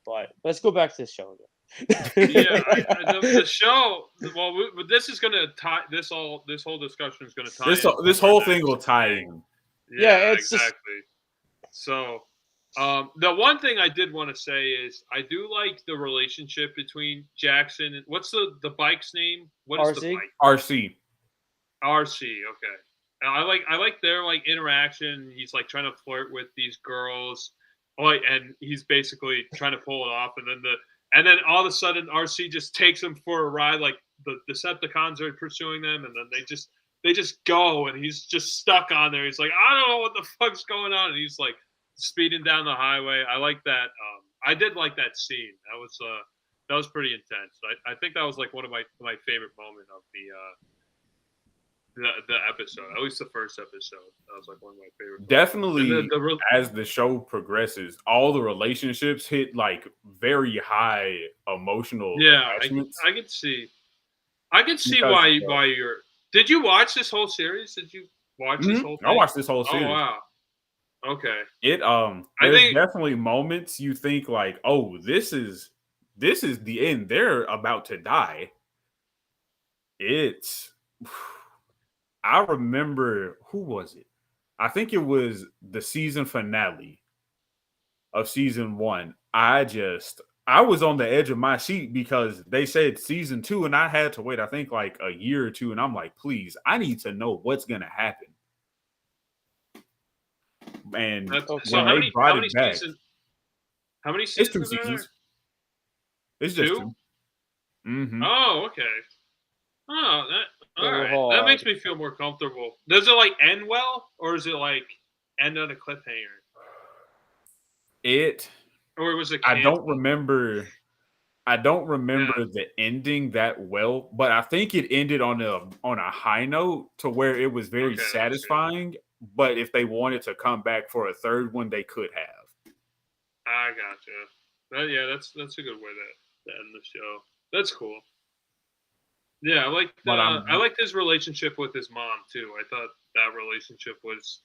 But let's go back to the show again. The show. Well, this is gonna tie. This whole discussion is gonna tie. This whole thing will tie in. Yeah, exactly. So, the one thing I did want to say is I do like the relationship between Jackson and what's the bike's name? What is the bike? RC. Okay. And I like their interaction. He's trying to flirt with these girls, and he's basically trying to pull it off, and then all of a sudden RC just takes him for a ride. The Decepticons are pursuing them, and then they just go, and he's just stuck on there. He's like, I don't know what the fuck's going on, and he's speeding down the highway. I like that. I did like that scene. That was pretty intense. I think that was one of my favorite moment of the episode. At least the first episode. That was one of my favorite. Definitely, as the show progresses, all the relationships hit very high emotional. Yeah, I can see. I can see why you're. Did you watch this whole series? Did you watch this whole thing? I watched this whole series. Oh wow. Okay. There's definitely moments you think oh, this is the end. They're about to die. I remember, who was it? I think it was the season finale of season 1. I was on the edge of my seat because they said season 2 and I had to wait, I think a year or two. And I'm like, please, I need to know what's going to happen. And how many seasons? How many seasons? It's 2 seasons. It's just 2. Mm-hmm. Oh, okay. Oh, all right. That makes me feel more comfortable. Does it end well, or is it end on a cliffhanger? Or was it? I don't remember the ending that well, but I think it ended on a high note to where it was very satisfying. But if they wanted to come back for a third one, they could have. I gotcha. That's a good way to end the show. That's cool. Yeah, I liked his relationship with his mom too. I thought that relationship was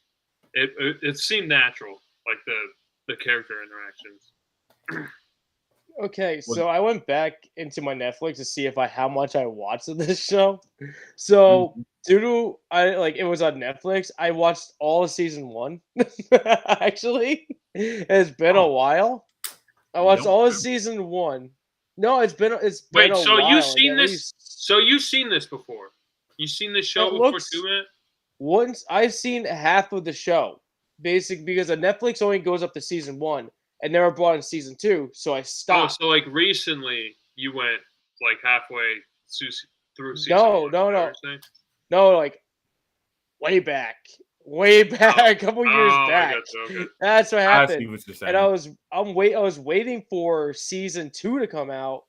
it seemed natural, the character interactions. Okay, so I went back into my Netflix to see how much I watched of this show. So due to it was on Netflix, I watched all of season 1. Actually, it's been a while. I watched all of season 1. No, it's been Wait, a so while. you've seen this? So you've seen this before? You've seen this show before too, man? Once I've seen half of the show, basically because Netflix only goes up to season 1 and never brought in season 2, so I stopped. Oh, so recently you went halfway through season 1? No, way back, a couple years back. Okay. That's what happened. I see what you're saying. And I was waiting for season 2 to come out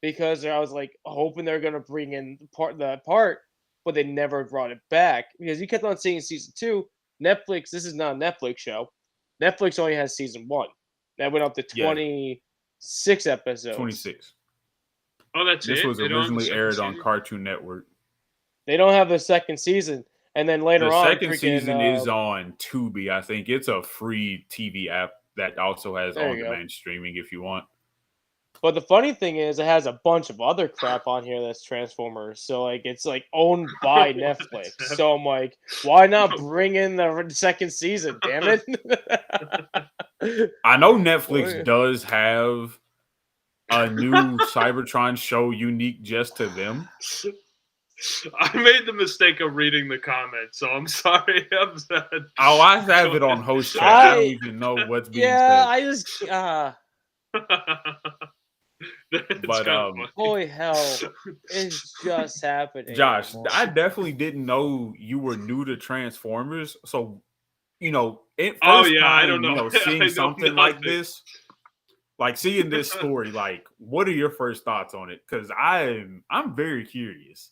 because I was hoping they're gonna bring in the part, but they never brought it back because you kept on seeing season 2. Netflix, this is not a Netflix show. Netflix only has season 1. That went up to 26 episodes. 26. Oh, that's this it? This was originally aired on Cartoon Network. They don't have the second season. And then later on, the second season is on Tubi. I think it's a free TV app that also has on-demand streaming if you want. But the funny thing is, it has a bunch of other crap on here that's Transformers. So it's owned by Netflix. So I'm like, why not bring in the second season? Damn it! I know Netflix does have a new Cybertron show unique just to them. I made the mistake of reading the comments, so I'm sorry. I have it on host chat. I don't even know what's being said. I just But holy hell, it's just happening. Josh, I definitely didn't know you were new to Transformers, so first time, I don't know. Seeing something like this, like seeing this story, like, what are your first thoughts on it? Because I'm very curious.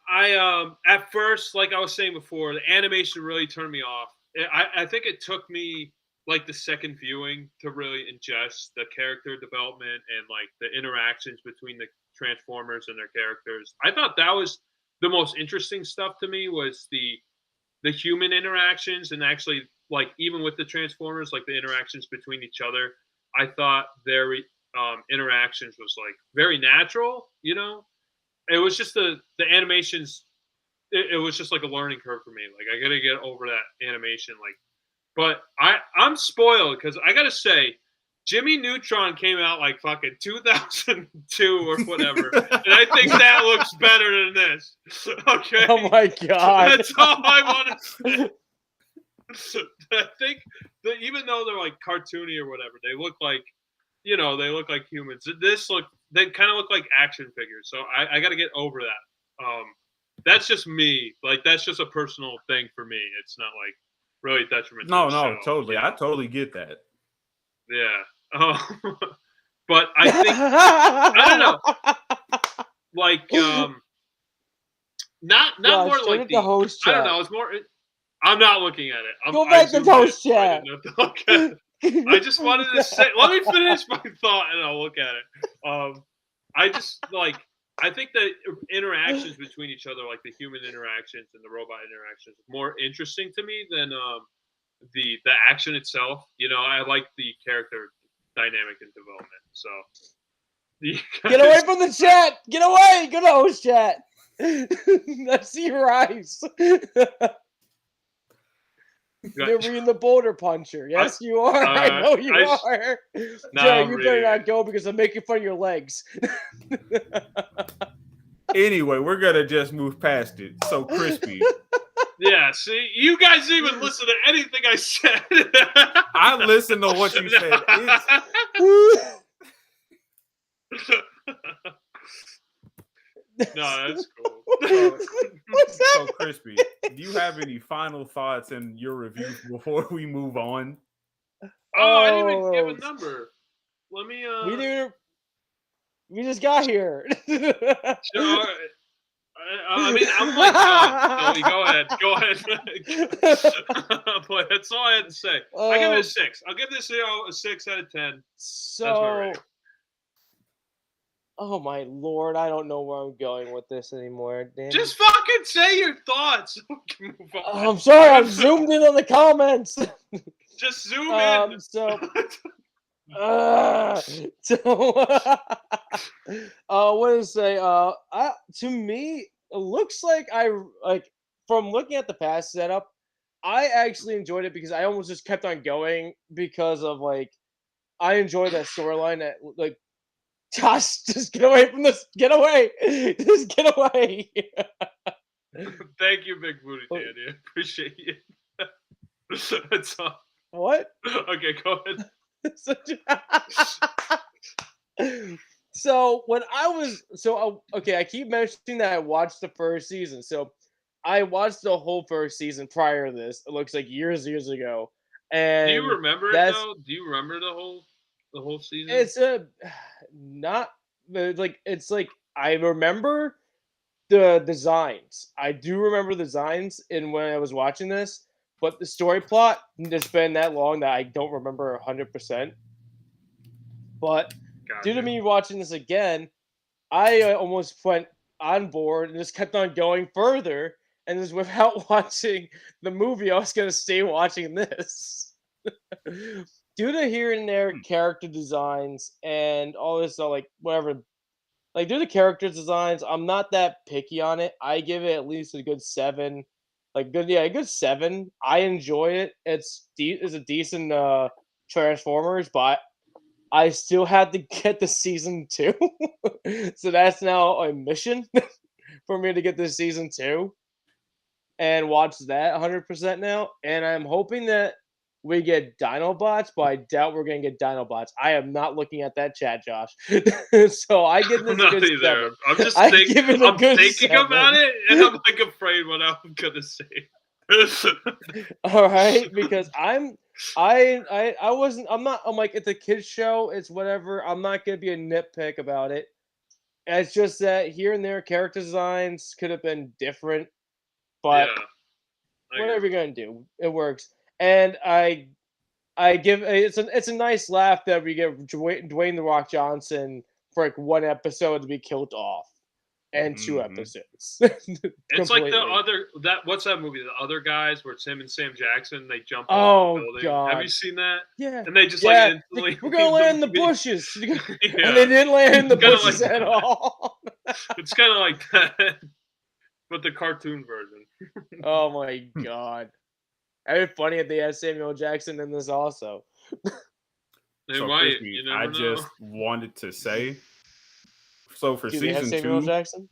I at first, like I was saying before, the animation really turned me off. I think it took me like the second viewing to really ingest the character development and like the interactions between the Transformers and their characters. I thought that was the most interesting stuff to me, was the human interactions, and actually, like, even with the Transformers, like the interactions between each other, I thought their interactions was like very natural. It was just the animations. It was just like a learning curve for me. Like, I gotta get over that animation. Like, but I'm spoiled because I gotta say, Jimmy Neutron came out like fucking 2002 or whatever, and I think that looks better than this. Okay. Oh my god. That's all I want to say. I think that even though they're like cartoony or whatever, they look like, they look like humans. They kind of look like action figures. So I got to get over that. That's just me. Like, that's just a personal thing for me. It's not like really detrimental. No, totally. I totally get that. Yeah. But I think I don't know. Like, not more like the host chat. I don't know. It's more. I'm not looking at it. Go back to the host chat. I just wanted to say. Let me finish my thought, and I'll look at it. I think the interactions between each other, like the human interactions and the robot interactions, is more interesting to me than the action itself. I like the character dynamic and development. So get away from the chat. Get away. Go to host chat. I see your eyes. You're reading the Boulder Puncher. Yes, you are. I know you are. Joe, you better not go because I'm making fun of your legs. Anyway, we're going to just move past it. So, Crispy. Yeah, see? You guys even listen to anything I said. I listened to what you said. No, that's cool. So, Crispy, do you have any final thoughts in your review before we move on? Oh, I didn't even give a number. Let me. We just got here. Sure. I mean, I'm like done. So go ahead. But that's all I had to say. I give it a 6. I'll give this a 6 out of 10. So. Oh my lord, I don't know where I'm going with this anymore. Damn. Just fucking say your thoughts. Move on. I'm sorry, I'm zoomed in on the comments. Just zoom in. What did I say? To me, it looks like from looking at the past setup, I actually enjoyed it because I almost just kept on going because of I enjoyed that storyline that Josh, just get away from this. Get away. Just get away. Thank you, Big Booty Danny. I appreciate you. That's all. What? Okay, go ahead. So when I keep mentioning that I watched the first season. So I watched the whole first season prior to this. It looks like years ago. And do you remember it though? Do you remember the whole season? It's I remember the designs. I do remember the designs when I was watching this, but the story plot has been that long that I don't remember 100%. But due to me watching this again, I almost went on board and just kept on going further. And just without watching the movie, I was going to stay watching this. Due to here and there character designs and all this, whatever, due to character designs, I'm not that picky on it. I give it at least a good 7. A good 7. I enjoy it. It's a decent Transformers, but I still had to get the season 2. So that's now a mission for me to get this season 2 and watch that 100% now. And I'm hoping that we get Dinobots, but I doubt we're gonna get Dinobots. I am not looking at that chat, Josh. So I give this a good 7. I'm just thinking about it, and I'm like afraid what I'm gonna say. All right, because I'm like, it's a kids show, it's whatever. I'm not gonna be a nitpick about it. It's just that here and there character designs could have been different, but whatever you're gonna do, it works. And I give it's a nice laugh that we get Dwayne the Rock Johnson for like one episode to be killed off, and 2 episodes. It's like what's that movie? The Other Guys, where it's him and Sam Jackson, they jump off the building. God. Have you seen that? Yeah. And they just like instantly we're gonna land in the bushes. And they didn't land in the bushes at all. It's kind of like that, but the cartoon version. Oh my God. It'd be funny if they had Samuel Jackson in this also. They might. I just wanted to say, so for season 2, Jackson?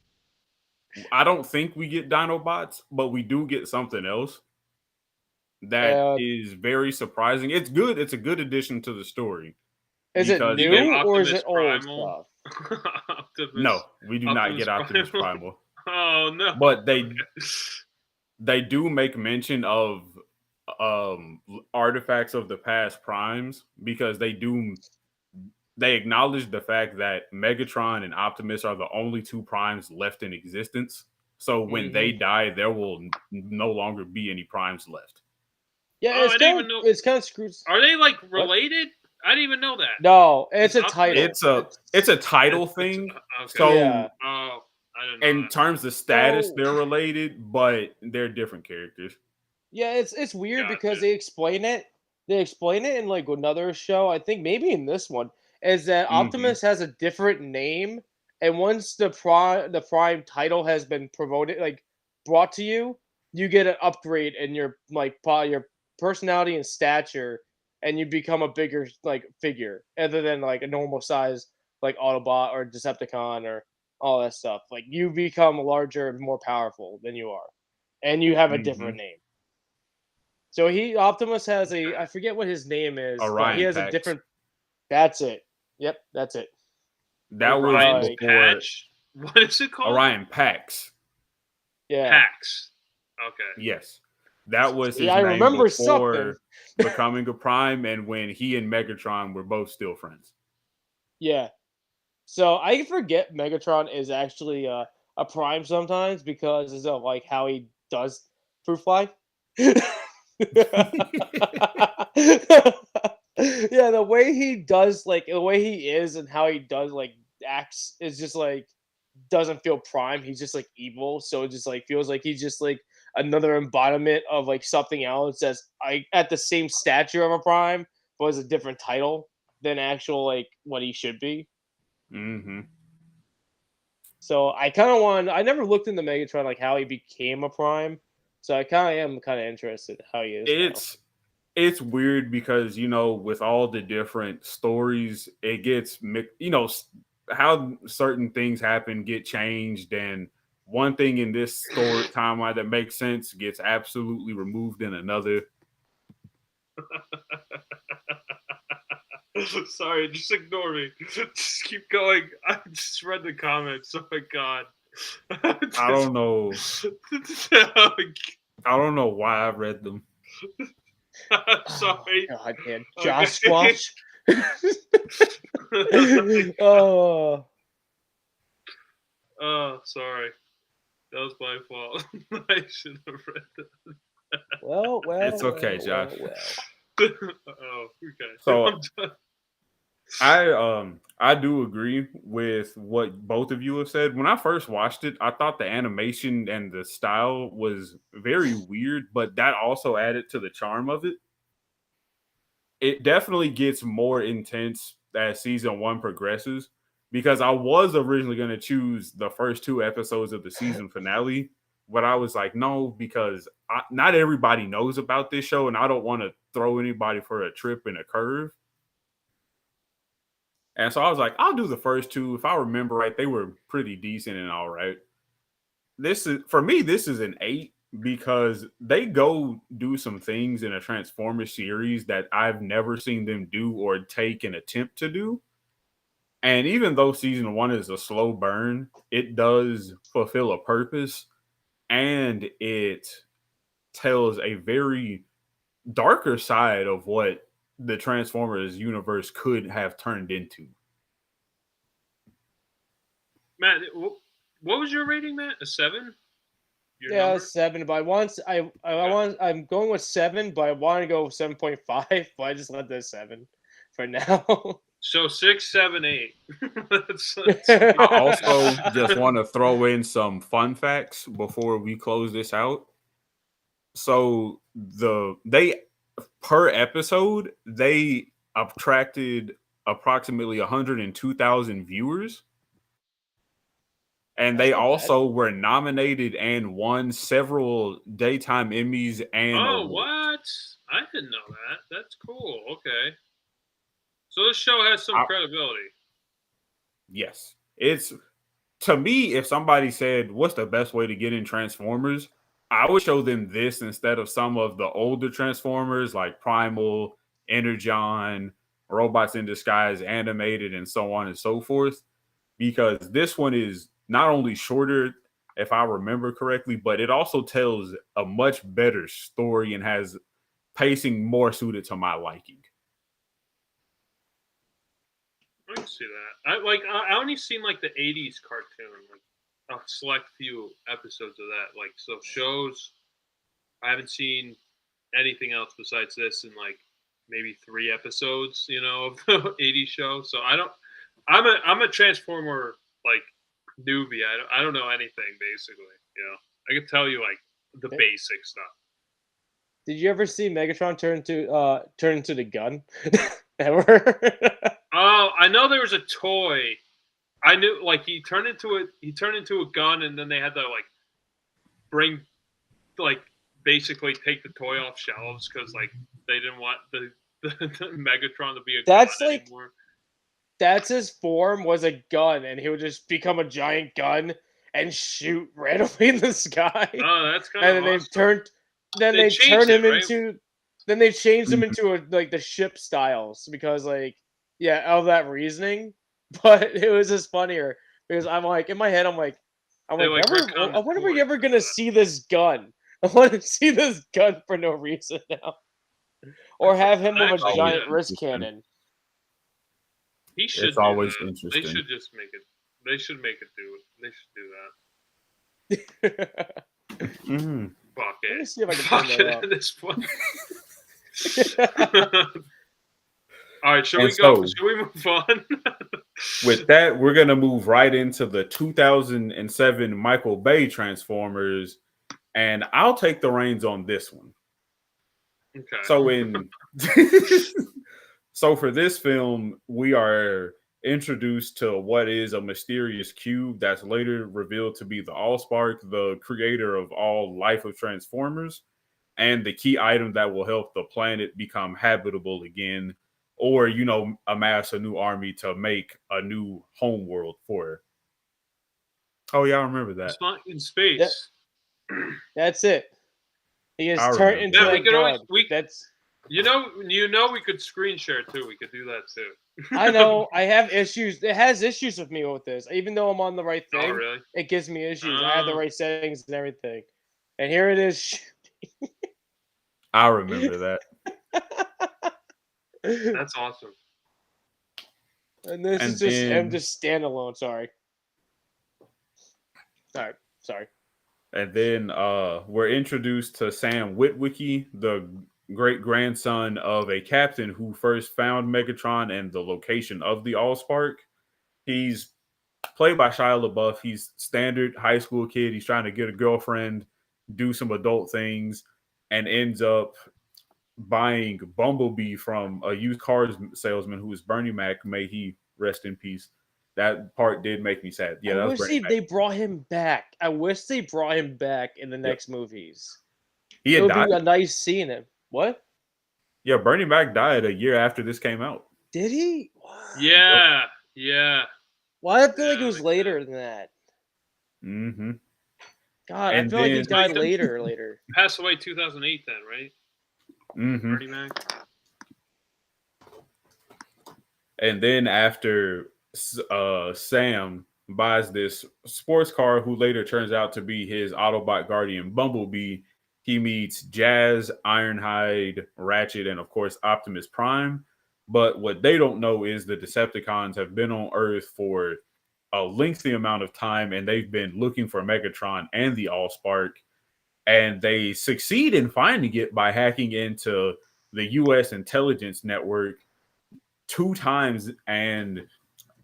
I don't think we get Dinobots, but we do get something else that is very surprising. It's good. It's a good addition to the story. Is it new or is it old stuff? No, we do not get Optimus Primal. Oh no! But they do make mention of artifacts of the past primes, because they acknowledge the fact that Megatron and Optimus are the only 2 primes left in existence. So when they die, there will no longer be any primes left. Yeah, it's kind of screwed. Are they like related? I didn't even know that. No, it's a title. It's a title thing. Okay. So I didn't know in terms of status, they're related, but they're different characters. Yeah, it's weird because they explain it. They explain it in like another show. I think maybe in this one is that Optimus has a different name, and once the prime title has been promoted, like brought to you, you get an upgrade in your your personality and stature, and you become a bigger like figure, other than like a normal size like Autobot or Decepticon or all that stuff. Like you become larger and more powerful than you are, and you have a different name. So Optimus has I forget what his name is. Orion he has Pax. a different. That's it. Yep, that's it. That Orion was Patch. What is it called? Orion Pax. Yeah. Pax. Okay. Yes, that was his name remember before becoming a prime, and when he and Megatron were both still friends. Yeah. So I forget Megatron is actually a prime sometimes because of like how he does fruit fly. Yeah, the way he does, like the way he is and how he does like acts is just like doesn't feel prime. He's just like evil, so it just like feels like he's just like another embodiment of like something else that's at the same stature of a prime, but has a different title than actual like what he should be. So I kind of I never looked into Megatron like how he became a prime. So I am interested how he is. It's weird because, with all the different stories, it gets, how certain things happen get changed, and one thing in this story timeline that makes sense gets absolutely removed in another. Sorry, just ignore me. Just keep going. I just read the comments. Oh my God. I don't know. I don't know why I read them. Sorry. Oh, God, man. Josh Squash. Oh, sorry. That was my fault. I should have read that. Well. It's okay, Josh. Oh, okay. So I do agree with what both of you have said. When I first watched it, I thought the animation and the style was very weird, but that also added to the charm of it. It definitely gets more intense as season 1 progresses, because I was originally going to choose the first 2 episodes of the season finale, but I was like, no, because not everybody knows about this show, and I don't want to throw anybody for a trip and a curve. And so I was like, I'll do the first 2. If I remember right, they were pretty decent and all right. For me, this is an 8. because they go do some things in a Transformers series that I've never seen them do or take an attempt to do. And even though season 1 is a slow burn, it does fulfill a purpose, and it tells a very darker side of what the Transformers universe could have turned into. Matt, what was your rating, Matt? A 7? Yeah, 7. But I'm going with 7, but I want to go 7.5. But I just let this 7 for now. So 6, 7, 8. I also just want to throw in some fun facts before we close this out. So they per episode they attracted approximately 102,000 viewers. And they also were nominated and won several daytime Emmys and awards. What? I didn't know that. That's cool. Okay. So this show has some credibility. Yes. It's, to me, if somebody said, what's the best way to get in Transformers? I would show them this instead of some of the older Transformers like Primal, Energon, Robots in Disguise, Animated, and so on and so forth. Because this one is not only shorter, if I remember correctly, but it also tells a much better story and has pacing more suited to my liking. I can see that. I only seen like the 80s cartoon, like a select few episodes of that. Like, so shows, I haven't seen anything else besides this in like maybe 3 episodes, of the 80s show. So I'm a Transformer like newbie. I don't know anything basically. I can tell you like the basic stuff. Did you ever see Megatron turn into the gun? Ever? Oh, I know there was a toy. I knew like he turned into a gun, and then they had to like bring like basically take the toy off shelves because like they didn't want the Megatron to be a gun anymore. That's his form was a gun, and he would just become a giant gun and shoot randomly in the sky. Oh, that's kind of awesome. They changed him into like the ship styles because of that reasoning. But it was just funnier because I'm like in my head I wonder if we're ever gonna see this gun. I want to see this gun for no reason now, or have him with a giant wrist cannon. He should. It's always interesting. They should just make it. They should make it do it. They should do that. Mm-hmm. Fuck it. Let me see if I can turn that at this point. All right, shall we move on? With that, we're gonna move right into the 2007 Michael Bay Transformers, and I'll take the reins on this one. Okay. So for this film, we are introduced to what is a mysterious cube that's later revealed to be the Allspark, the creator of all life of Transformers, and the key item that will help the planet become habitable again, or, amass a new army to make a new home world for her. Oh, yeah, I remember that. It's not in space. That's it. He gets turned into a gun. We could screen share too. We could do that too. I know. I have issues. It has issues with me with this. Even though I'm on the right thing, really? It gives me issues. I have the right settings and everything. And here it is. I remember that. That's awesome. And this is just I'm just standalone. Sorry. Sorry. And then we're introduced to Sam Witwicky, the great-grandson of a captain who first found Megatron and the location of the Allspark. He's played by Shia LaBeouf. He's standard high school kid. He's trying to get a girlfriend, do some adult things, and ends up buying Bumblebee from a used cars salesman who is Bernie Mac. May he rest in peace. That part did make me sad. Yeah, I wish they brought him back. I wish they brought him back in the next movies. It would be a nice seeing him. What? Yeah, Bernie Mac died a year after this came out. Did he? Yeah. Well, I feel like it was later than that. Mm-hmm. God, I feel like he died later. Passed away 2008 then, right? Mm-hmm. Mac. And then after Sam buys this sports car, who later turns out to be his Autobot guardian Bumblebee, he meets Jazz, Ironhide, Ratchet, and of course Optimus Prime. But what they don't know is the Decepticons have been on Earth for a lengthy amount of time, and they've been looking for Megatron and the Allspark. And they succeed in finding it by hacking into the U.S. intelligence network 2 times and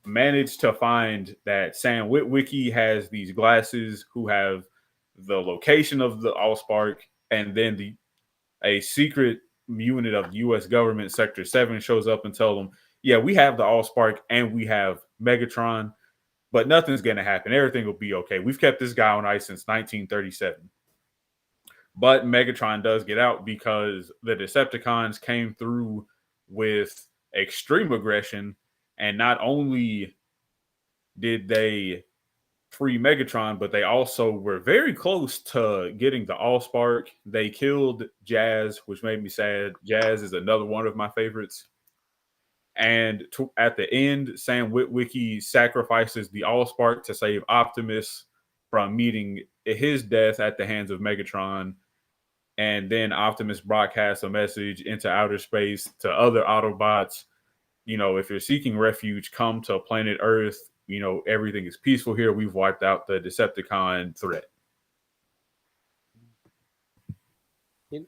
managed to find that Sam Witwicky has these glasses who have the location of the Allspark, and then a secret unit of U.S. government, Sector 7, shows up and tell them, yeah, we have the Allspark and we have Megatron, but nothing's going to happen. Everything will be okay. We've kept this guy on ice since 1937. But Megatron does get out because the Decepticons came through with extreme aggression, and not only did they free Megatron, but they also were very close to getting the Allspark. They killed Jazz, which made me sad. Jazz is another one of my favorites. And at the end, Sam Witwicky sacrifices the Allspark to save Optimus from meeting his death at the hands of Megatron. And then Optimus broadcasts a message into outer space to other Autobots. You know, if you're seeking refuge, come to planet Earth. You know, everything is peaceful here. We've wiped out the Decepticon threat. The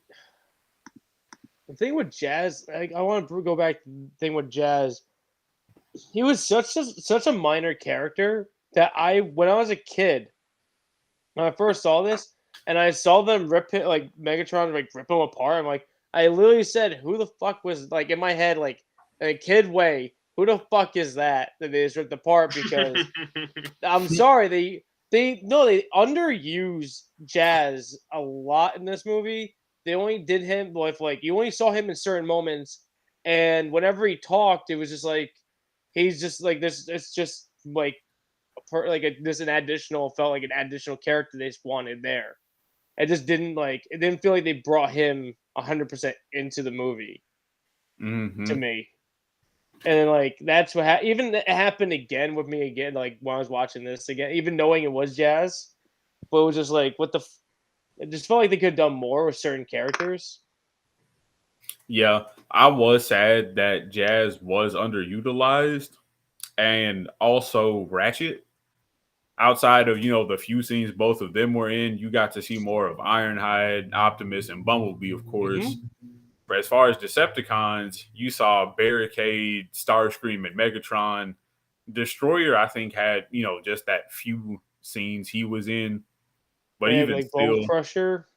thing with Jazz, I want to go back to the thing with Jazz. He was such a minor character that when I was a kid, when I first saw this, and I saw them rip it, like Megatron, like rip him apart, I'm like, I literally said, who the fuck was, like, in my head, like, in a kid way, who the fuck is that they just ripped apart? Because I'm sorry, they underuse Jazz a lot in this movie. They only did him with, like, you only saw him in certain moments, and whenever he talked, it was just like he's just like this. It's just like felt like an additional character they just wanted there. It just didn't feel like they brought him 100% into the movie to me. And like that's what even it happened again with me again, like when I was watching this again, even knowing it was Jazz, but it was just like it just felt like they could have done more with certain characters. Yeah, I was sad that Jazz was underutilized, and also Ratchet. Outside of, the few scenes both of them were in, you got to see more of Ironhide, Optimus, and Bumblebee, of course. Mm-hmm. But as far as Decepticons, you saw Barricade, Starscream, and Megatron. Destroyer, I think, had, just that few scenes he was in. But and even like still, Bone Crusher.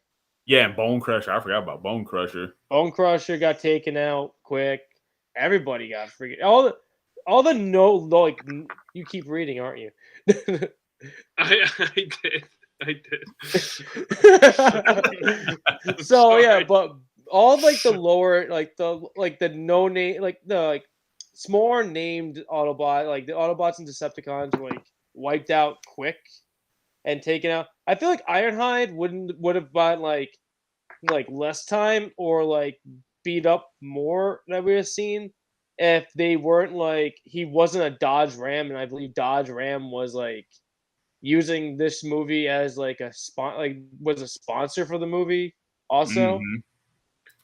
Yeah, and Bone Crusher. I forgot about Bone Crusher. Bone Crusher got taken out quick. Everybody got freaking all the like you keep reading, aren't you? I did. So yeah, but all like the lower, the no name, like the smaller named Autobot, like the Autobots and Decepticons were like wiped out quick and taken out. I feel like Ironhide would have bought like less time or like beat up more that we have seen if they weren't like he wasn't a Dodge Ram, and I believe Dodge Ram was like using this movie as like was a sponsor for the movie also. Mm-hmm.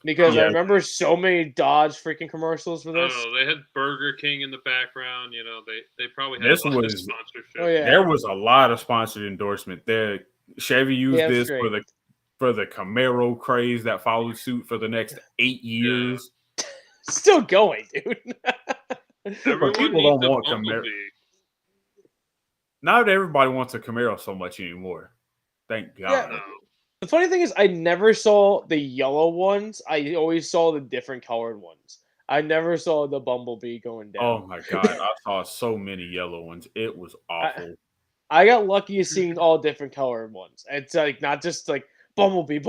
Because I remember so many Dodge freaking commercials for this. Oh, they had Burger King in the background. They probably had a lot of sponsorship. Oh, yeah. There was a lot of sponsored endorsement there. Chevy used this for the Camaro craze that followed suit for the next 8 years. Yeah. Still going, dude. Everyone people don't want Camaro. Not everybody wants a Camaro so much anymore. Thank God. Yeah. The funny thing is, I never saw the yellow ones. I always saw the different colored ones. I never saw the Bumblebee going down. Oh my God. I saw so many yellow ones. It was awful. I got lucky seeing all different colored ones. It's like not just like Bumblebee.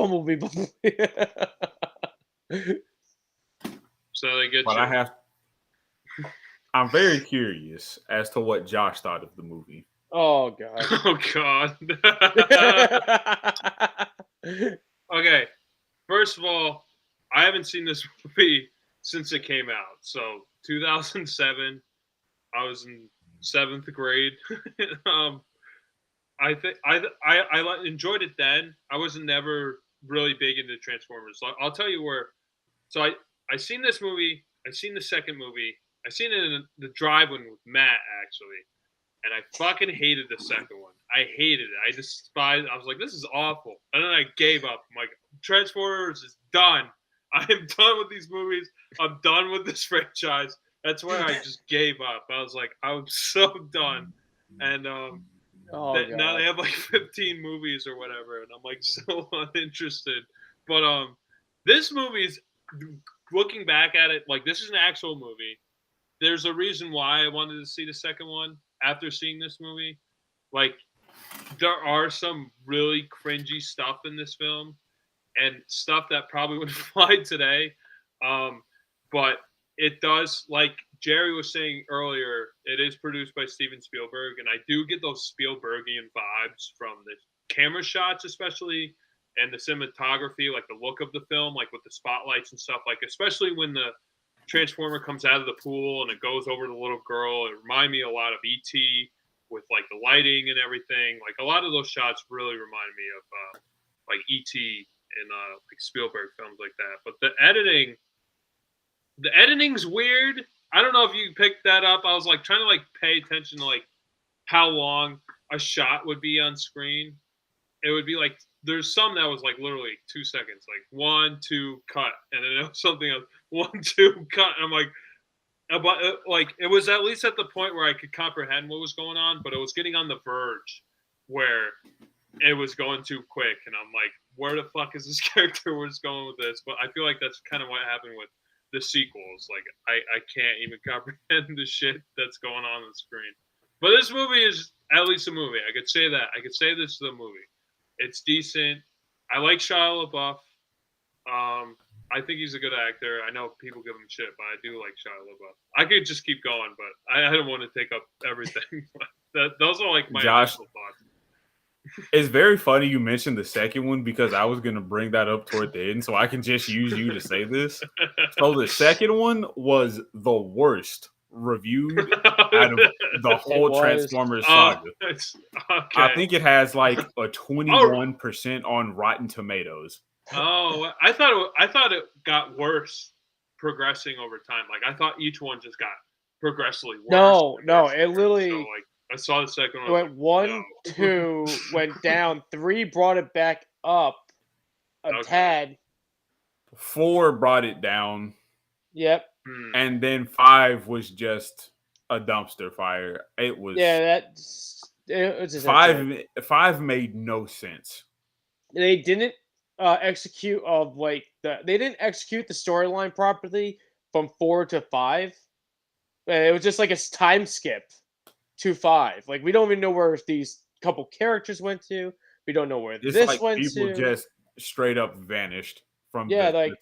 So they get but I'm very curious as to what Josh thought of the movie. Oh god. Oh god. Okay. First of all, I haven't seen this movie since it came out. So 2007, I was in 7th grade. I think I enjoyed it then. I was never really big into Transformers. So I'll tell you where. So I seen this movie. I seen the second movie. I seen it in the drive-in with Matt actually, and I fucking hated the second one. I hated it. I despised. I was like, this is awful. And then I gave up. I'm like, Transformers is done. I am done with these movies. I'm done with this franchise. That's where I just gave up. I was like, I'm so done. And now they have like 15 movies or whatever, and I'm like so uninterested. But this movie is, looking back at it, like this is an actual movie. There's a reason why I wanted to see the second one after seeing this movie. Like, there are some really cringy stuff in this film and stuff that probably wouldn't fly today. But it does, like Jerry was saying earlier, it is produced by Steven Spielberg, and I do get those Spielbergian vibes from the camera shots, especially, and the cinematography, like the look of the film, like with the spotlights and stuff, like especially when the Transformer comes out of the pool and it goes over the little girl. It reminded me a lot of E.T. with like the lighting and everything. Like a lot of those shots really remind me of like E.T. and like Spielberg films like that. But the editing's weird. I don't know if you picked that up. I was like trying to like pay attention to like how long a shot would be on screen. It would be like, there's some that was like literally 2 seconds, like 1, 2, cut, and then it was something else, 1, 2, cut. And I'm like, it was at least at the point where I could comprehend what was going on, but it was getting on the verge where it was going too quick, and I'm like, where the fuck is this character was going with this? But I feel like that's kind of what happened with the sequels. Like, I can't even comprehend the shit that's going on the screen. But this movie is at least a movie. I could say that. I could say this is a movie. It's decent. I like Shia LaBeouf. I think he's a good actor. I know people give him shit, but I do like Shia LaBeouf. I could just keep going, but I don't want to take up everything. Those are like my initial thoughts. It's very funny you mentioned the second one because I was going to bring that up toward the end, so I can just use you to say this. So the second one was the worst reviewed out of the whole Transformers saga. Okay. I think it has like a 21% on Rotten Tomatoes. Oh, I thought it got worse progressing over time. Like I thought each one just got progressively worse. No, it literally. So, like, I saw the second one. It went 1, 2, went down. 3 brought it back up a tad. 4 brought it down. Yep. And then 5 was just a dumpster fire. It was just 5 made no sense. They didn't execute they didn't execute the storyline properly from 4 to 5. It was just like a time skip to 5. Like we don't even know where these couple characters went to. We don't know where this like went to. People just straight up vanished from the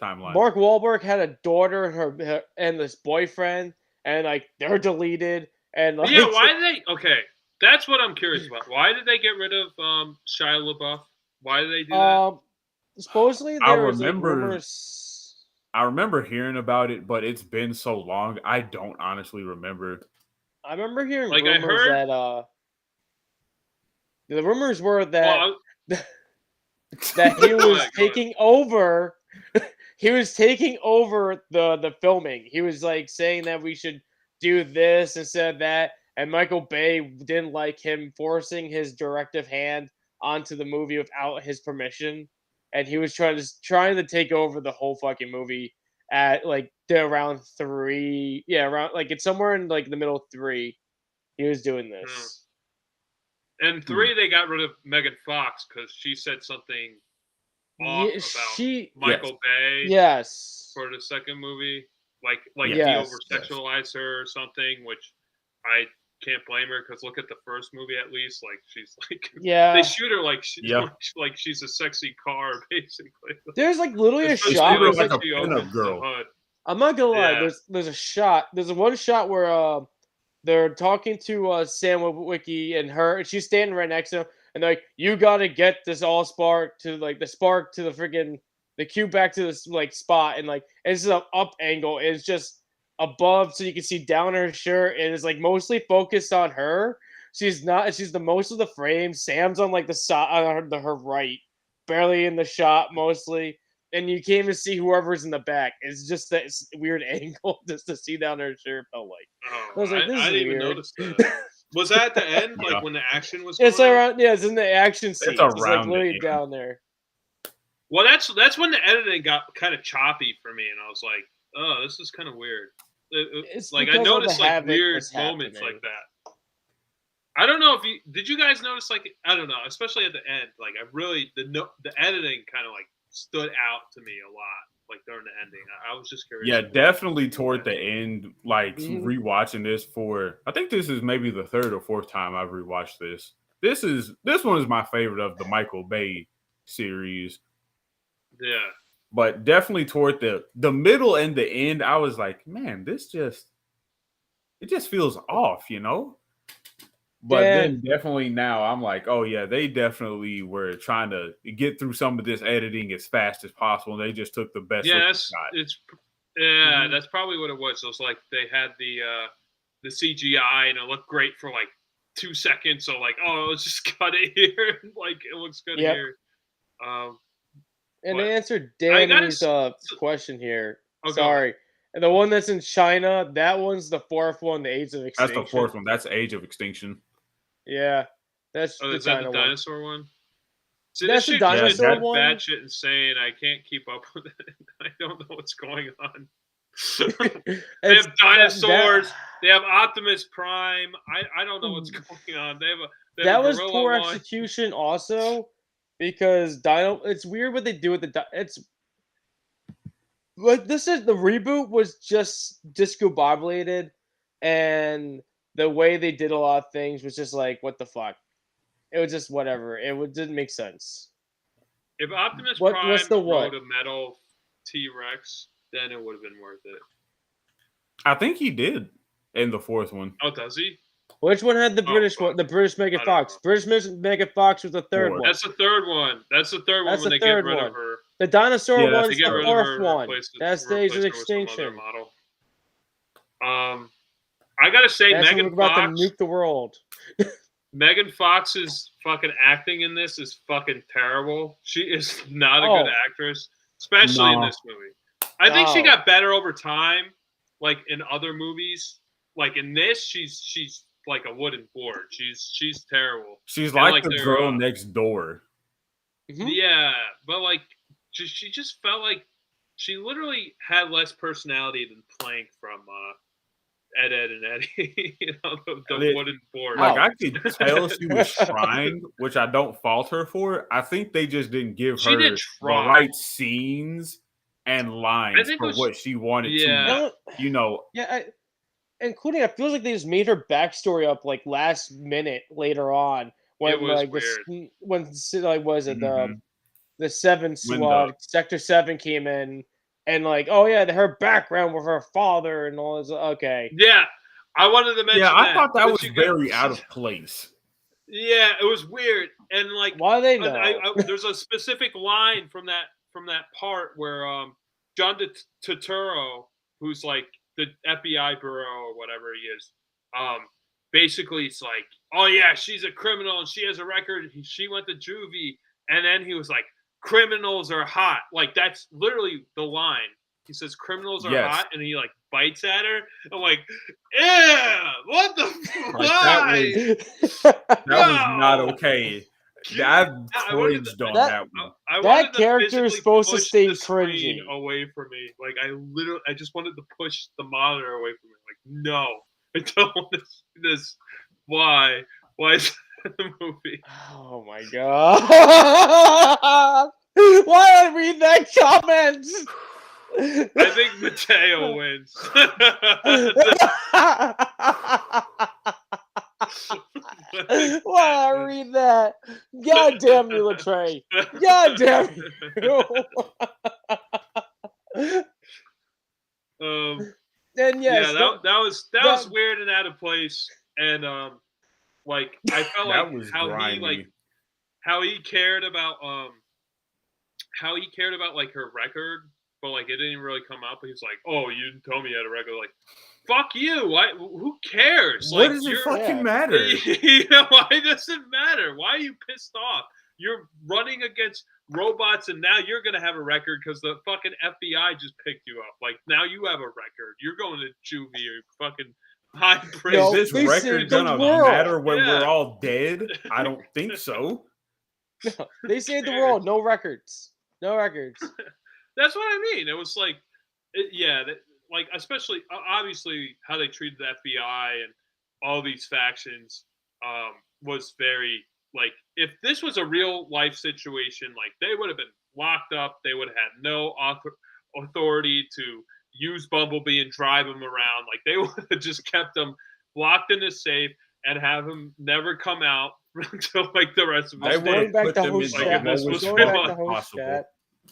timeline. Mark Wahlberg had a daughter and this boyfriend, and like they're deleted. And like, why did they? Okay, that's what I'm curious about. Why did they get rid of Shia LaBeouf? Why did they do that? Supposedly there was rumors. I remember hearing about it, but it's been so long. I don't honestly remember. I remember hearing rumors that the rumors were that that he was taking over. He was taking over the filming. He was like saying that we should do this instead of that. And Michael Bay didn't like him forcing his directive hand onto the movie without his permission. And he was trying to take over the whole fucking movie at like around 3. Yeah, around like it's somewhere in like the middle of 3. He was doing this. And 3, they got rid of Megan Fox because she said something about Michael Bay. Yes. For the second movie, like he over-sexualized her or something, which I can't blame her because look at the first movie at least. Like she's like they shoot her like she's a sexy car basically. There's like literally a shot like a girl. I'm not gonna lie. There's a shot. There's one shot where they're talking to Sam Witwicky and her, and she's standing right next to him, and they're like, "You gotta get this all spark to like the spark to the freaking the cube back to this like spot," and like it's an up angle. It's just above, so you can see down her shirt. And it's like mostly focused on her. She's not. She's the most of the frame. Sam's on like the side on her right, barely in the shot mostly, and you can't even see whoever's in the back. It's just that weird angle just to see down her shirt. Felt like. Oh, I was like, I didn't even notice that. Was that at the end, like when the action was? It's around. Yeah, it's in the action scene. It's like literally it, down there. Well, that's when the editing got kind of choppy for me, and I was like, "Oh, this is kind of weird." It's like I noticed like weird moments like that. I don't know if you guys notice, like, I don't know, especially at the end, like I really the editing kind of like stood out to me a lot, like during the ending. I was just curious. Yeah, definitely toward the end, like rewatching this I think this is maybe the third or fourth time I've rewatched this. This one is my favorite of the Michael Bay series. Yeah. But definitely toward the middle and the end, I was like, man, it just feels off, you know? But then definitely now I'm like, oh yeah, they definitely were trying to get through some of this editing as fast as possible. And they just took the best. Yeah, that's probably what it was. It was like they had the CGI and it looked great for like 2 seconds. So like, oh, let's just cut it here. Like it looks good here. And they answered Danny's question here. Oh, sorry. And the one that's in China, that one's the fourth one, the Age of Extinction. That's the fourth one. That's Age of Extinction. Yeah. That's the is that the dinosaur one? See, that's the dinosaur one. Bad shit insane. I can't keep up with it. I don't know what's going on. They have dinosaurs. They have Optimus Prime. I don't know what's going on. That was poor execution also. Because it's weird what they do with it's like this is the reboot was just discombobulated, and the way they did a lot of things was just like what the fuck. It was just whatever. Didn't make sense. If Optimus Prime rode a metal T-Rex, then it would have been worth it. I think he did in the fourth one. Oh, does he? Which one had the British one? The British Megan Fox. British Megan Fox was the third one. That's the third one. That's the third one when they get rid of her. The dinosaur one's the fourth one. That's the Age of Extinction. I gotta say, Megan Fox about to nuke the world. Megan Fox's fucking acting in this is fucking terrible. She is not a good actress, especially in this movie. I think she got better over time, like in other movies. Like in this, she's like a wooden board. She's terrible. She's like the girl next door. Yeah, but like she just felt like she literally had less personality than Plank from Ed, Ed, and Eddie. You know, the wooden board. Like I could tell she was trying, which I don't fault her for. I think they just didn't give her the right scenes and lines for what she wanted to. You know. Yeah. Including, I feel like they just made her backstory up like last minute later on when the 7 SWAT Sector 7 came in and like, oh yeah, her background with her father and all this. Okay. Yeah, I wanted to mention. Yeah, I thought that was very out of place. Yeah, it was weird, and like, why they know? There's a specific line from that part where John Turturro, who's like the FBI bureau or whatever he is, basically it's like, oh yeah, she's a criminal and she has a record. She went to juvie, and then he was like, criminals are hot. Like that's literally the line. He says criminals are hot, and he like bites at her. I'm like, yeah, what the fuck? That was not okay. I cringed on that one. That character is supposed to stay cringy away from me. Like I just wanted to push the monitor away from me. Like, no, I don't want to see this. Why? Why is that in the movie? Oh my god! Why did I read that comment? I think Mateo wins. Why I read that? God damn you, Latrey. God damn you. And yes, that was weird and out of place. And like I felt like how he cared about like her record, but like it didn't really come up. He's like, "Oh, you didn't tell me you had a record." Like, fuck you! Why? Who cares? What like, does it fucking matter? Why does it matter? Why are you pissed off? You're running against robots, and now you're gonna have a record because the fucking FBI just picked you up. Like now you have a record. You're going to juvie or fucking high prison. Is this record gonna matter when we're all dead? I don't think so. No, they saved the world. No records. No records. That's what I mean. It was like, like especially obviously how they treated the FBI and all these factions was very like if this was a real life situation, like they would have been locked up. They would have had no authority to use Bumblebee and drive him around. Like they would have just kept him locked in a safe and have him never come out until like the rest of us. They would have put them in the host chat.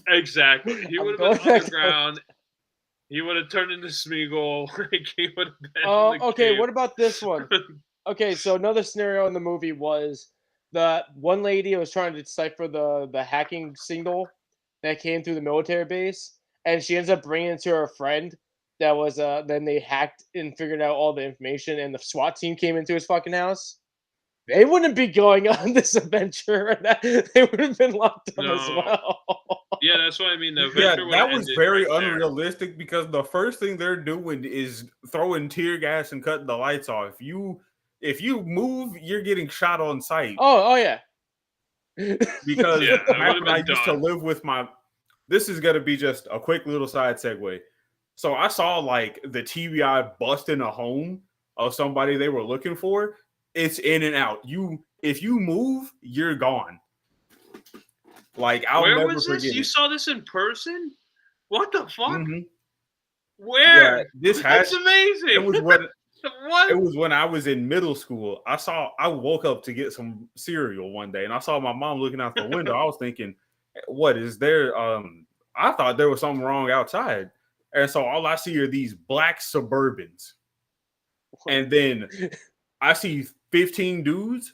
Exactly. He would have been underground. He would have turned into Smeagol. Like he would have been. Okay. What about this one? Okay, so another scenario in the movie was the one lady was trying to decipher the hacking signal that came through the military base, and she ends up bringing it to her friend. That was then they hacked and figured out all the information, and the SWAT team came into his fucking house. They wouldn't be going on this adventure. They would have been locked up as well. Yeah, that's what I mean. The adventure that was very unrealistic because the first thing they're doing is throwing tear gas and cutting the lights off. If you move, you're getting shot on sight. Oh yeah. Because I used to live with my. This is gonna be just a quick little side segue. So I saw like the TBI bust in a home of somebody they were looking for. It's in and out. If you move, you're gone. Like I'll Where never was forget this? it. You saw this in person? What the fuck? Mm-hmm. Where? Yeah, That's amazing. It was when what? It was when I was in middle school. I woke up to get some cereal one day, and I saw my mom looking out the window. I was thinking, "What is there?" I thought there was something wrong outside, and so all I see are these black Suburbans, and then I see 15 dudes,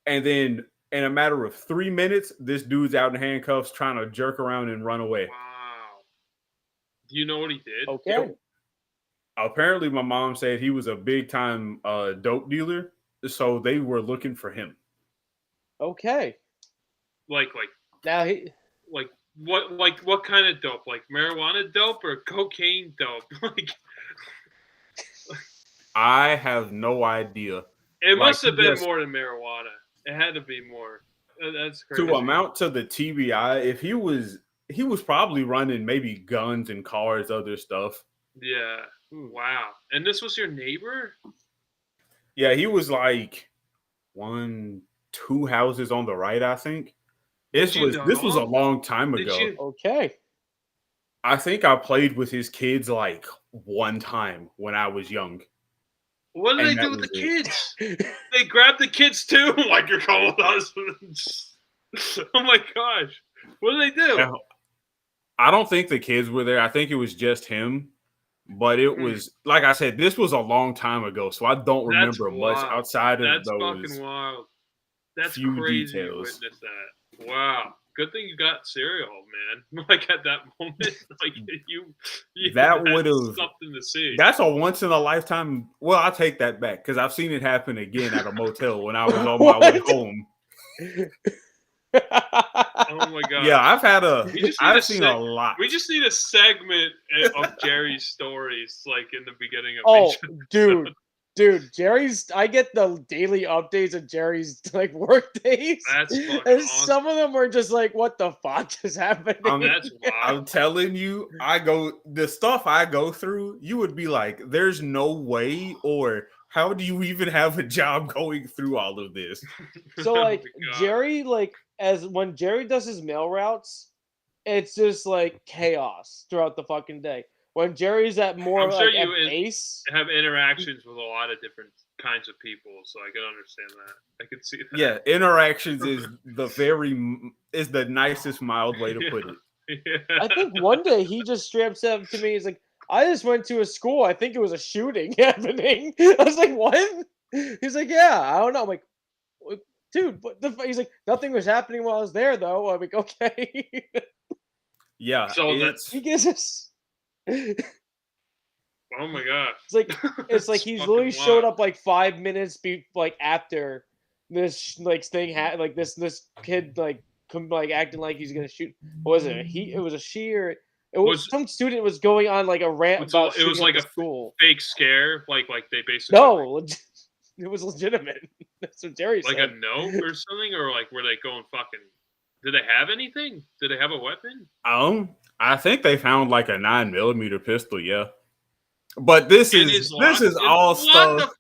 and then in a matter of 3 minutes, this dude's out in handcuffs trying to jerk around and run away. Wow. Do you know what he did? Okay. Apparently, my mom said he was a big time dope dealer, so they were looking for him. Okay. Like now he what kind of dope? Like marijuana dope or cocaine dope? Like I have no idea. It must have been more than marijuana. It had to be more. That's crazy. To amount to the TBI, if he was probably running maybe guns and cars, other stuff. Yeah. Wow. And this was your neighbor? Yeah, he was like 1-2 houses on the right, I think. This was a long time ago. Okay. I think I played with his kids like one time when I was young. What did they do with the kids? They grabbed the kids too, like your cold husbands. Oh my gosh. What did they do? Now, I don't think the kids were there. I think it was just him. But it was, like I said, this was a long time ago, so I don't remember much outside of those fucking wild. That's few crazy details. To witness that. Wow. Good thing you got cereal, man. Like at that moment, like you that would have something to see. That's a once in a lifetime. Well, I'll take that back because I've seen it happen again at a motel when I was on my way home. Oh my god! Yeah, I've seen a lot. We just need a segment of Jerry's stories, like in the beginning of. Dude, Jerry's. I get the daily updates of Jerry's like work days. That's fucking and awesome. Some of them are just like, "What the fuck is happening?" That's wild. I'm telling you, the stuff I go through. You would be like, "There's no way," or "How do you even have a job going through all of this?" So like Jerry, like when Jerry does his mail routes, it's just like chaos throughout the fucking day. When Jerry's at more I'm sure like you at base, have interactions with a lot of different kinds of people, so I can understand that. I can see that. Yeah, interactions is the nicest mild way to put it. Yeah. I think one day he just straight up said to me, he's like, I just went to a school. I think it was a shooting happening. I was like, what? He's like, yeah, I don't know. I'm like, dude, what the? He's like, nothing was happening while I was there, though. I'm like, okay. Yeah, so he gives us. Oh my god! It's like he's literally showed up like 5 minutes after this thing had this kid acting like he's gonna shoot. What was it? It was a she or it was some student was going on like a rant about shooting. It was like a school fake scare, like they basically. No, it was legitimate. That's what Jerry said. Like a note or something, or like were they going fucking? Did they have anything? Did they have a weapon? I think they found like a 9mm pistol. Yeah. But this is all stuff.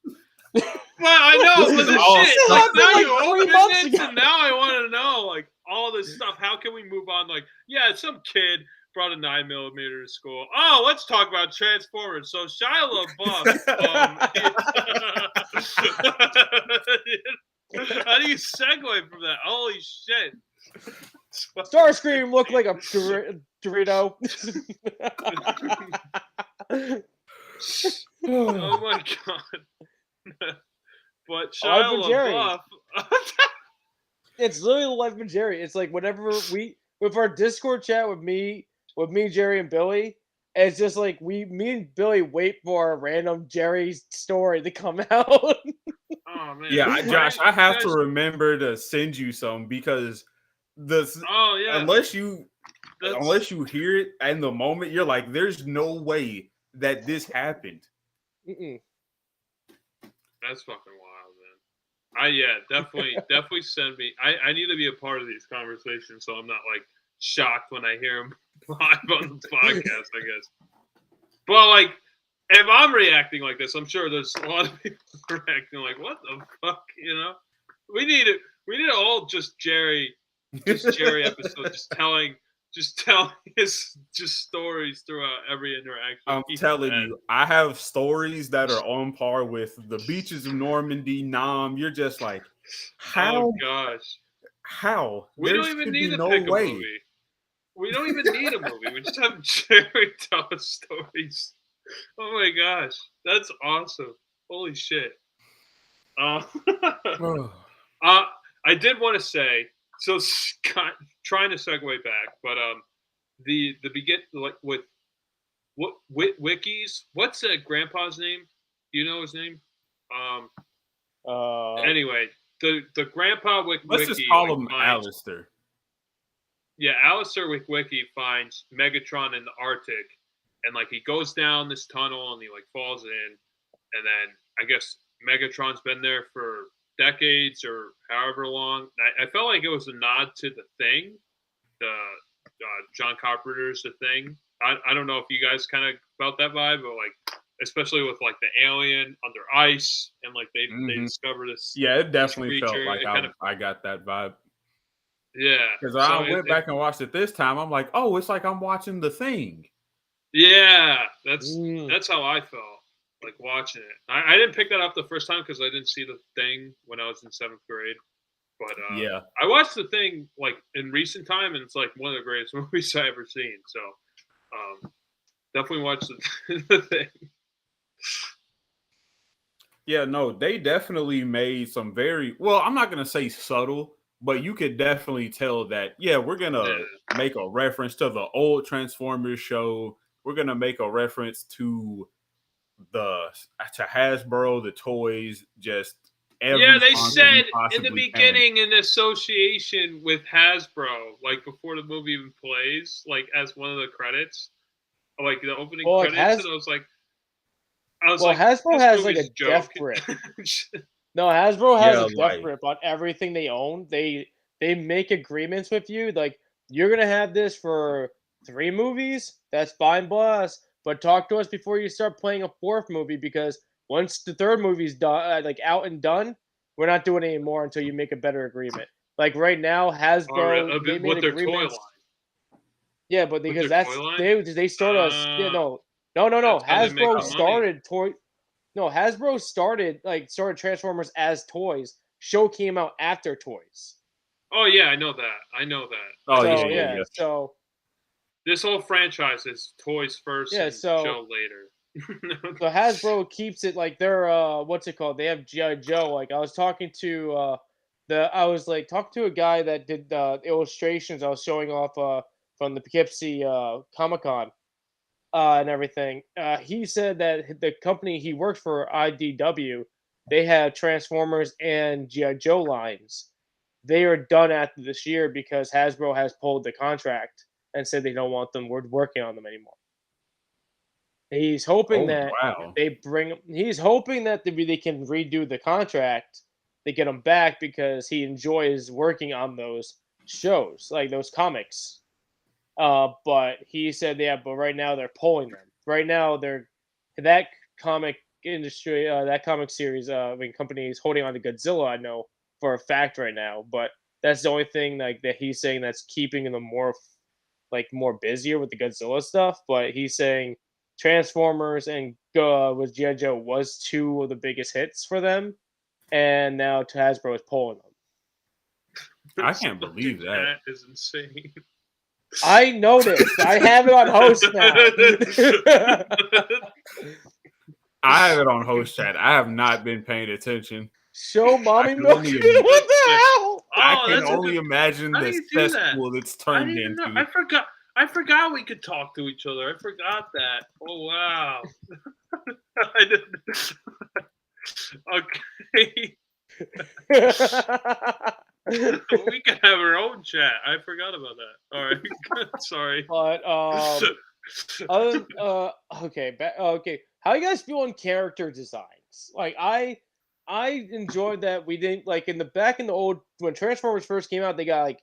Well, I know, but the shit. Like, now you open it, and now I want to know like all this stuff. How can we move on? Like, yeah, some kid brought a 9mm to school. Oh, let's talk about Transformers. So Shia LaBeouf. How do you segue from that? Holy shit! Starscream looked like a Dorito. Oh my god! But Shia LaBeouf. It's literally Life of Jerry. It's like whenever with our Discord chat with me, Jerry, and Billy, it's just like me and Billy wait for a random Jerry story to come out. Oh man! Yeah, Josh, I have to remember to send you some because unless you hear it in the moment, you're like, there's no way that this happened. Mm-mm. That's fucking wild, man. Definitely send me. I need to be a part of these conversations, so I'm not like shocked when I hear them live on the podcast. I guess, but like, if I'm reacting like this, I'm sure there's a lot of people reacting like, "What the fuck?" You know, we need an old just Jerry episode, just telling his stories throughout every interaction. I'm telling you, I have stories that are on par with the beaches of Normandy, Nam. You're just like, how? Oh gosh, how? We don't even need to pick a movie. We don't even need a movie. We just have Jerry tell us stories. Oh my gosh, that's awesome! Holy shit. I did want to say. So, Scott, trying to segue back, but the begin like with what wikis. What's Grandpa's name? Do you know his name? Anyway, the Grandpa wiki. Let's just call him Alistair. Yeah, Alistair Wiki finds Megatron in the Arctic, and like he goes down this tunnel and he like falls in, and then I guess Megatron's been there for decades or however long. I felt like it was a nod to The Thing, the John Carpenter's The Thing. I don't know if you guys kind of felt that vibe, but like especially with like the alien under ice and like they discover this. Yeah, it definitely felt like I got that vibe. Yeah, because I went back and watched it this time. I'm like, oh, it's like I'm watching The Thing. Yeah, that's how I felt. Like watching it, I didn't pick that up the first time because I didn't see The Thing when I was in 7th grade. But yeah, I watched The Thing like in recent time, and it's like one of the greatest movies I ever seen. So definitely watch the Thing. Yeah, no, they definitely made some very well. I'm not gonna say subtle, but you could definitely tell that. Yeah, we're gonna make a reference to the old Transformers show. We're gonna make a reference to Hasbro, the toys, just they said in the beginning in association with Hasbro, like before the movie even plays, like as one of the credits, like the opening credits, and I was like, Hasbro has like a death grip. No, Hasbro has a death grip on everything they own. They make agreements with you, like you're gonna have this for 3 movies. That's fine, boss. But talk to us before you start playing a 4th movie, because once the 3rd movie's done, like out and done, we're not doing it anymore until you make a better agreement. Like right now, Hasbro they made agreements. Yeah, but because they started us. Yeah, no. Hasbro started toy. No, Hasbro started Transformers as toys. Show came out after toys. Oh yeah, I know that. Oh so, yeah. So this whole franchise is toys first, and show later. So Hasbro keeps it like they're what's it called? They have G.I. Joe. Like I was talking to talking to a guy that did illustrations. I was showing off from the Poughkeepsie Comic-Con and everything. He said that the company he worked for, IDW, they had Transformers and G.I. Joe lines. They are done after this year because Hasbro has pulled the contract and said they don't want them working on them anymore. He's hoping that he's hoping that they can redo the contract to get him back because he enjoys working on those shows, like those comics. But he said, but right now they're pulling them. Right now that comic industry, that comic series, company is holding on to Godzilla. I know for a fact right now, but that's the only thing like that he's saying that's keeping them more busier with the Godzilla stuff. But he's saying Transformers and with G.I. Joe was two of the biggest hits for them, and now Hasbro is pulling them. I can't believe that. That is insane. I noticed. I have it on host now. I have it on host chat. I have not been paying attention. Show mommy milk. What the hell? I can only imagine the cesspool it's turned into. I forgot we could talk to each other. I forgot that. Oh wow. I didn't. Okay. We can have our own chat. I forgot about that. All right. Sorry. But okay. How you guys feel on character designs? Like I enjoyed that we didn't like in the old when Transformers first came out, they got like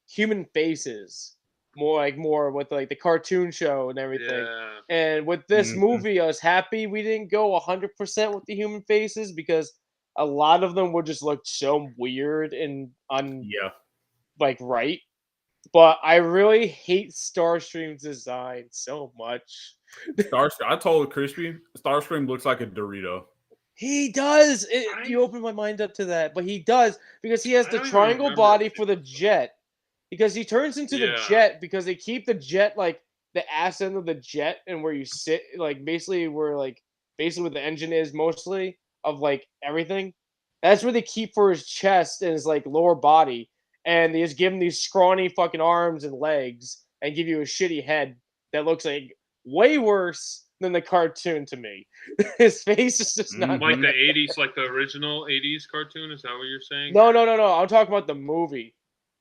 human faces. More with like the cartoon show and everything. Yeah. And with this movie, I was happy we didn't go 100% with the human faces because a lot of them would just look so weird and right. But I really hate Starscream's design so much. I told Crispy, Starscream looks like a Dorito. He does. You opened my mind up to that, but he does because he has the triangle body for the jet. Because he turns into the jet because they keep the jet like the ass end of the jet and where you sit like basically where the engine is mostly of like everything. That's where they keep for his chest and his like lower body, and they just give him these scrawny fucking arms and legs and give you a shitty head that looks like way worse than the cartoon to me. His face is just not like the 80s, like the original 80s cartoon. Is that what you're saying? No. I'm talking about the movie.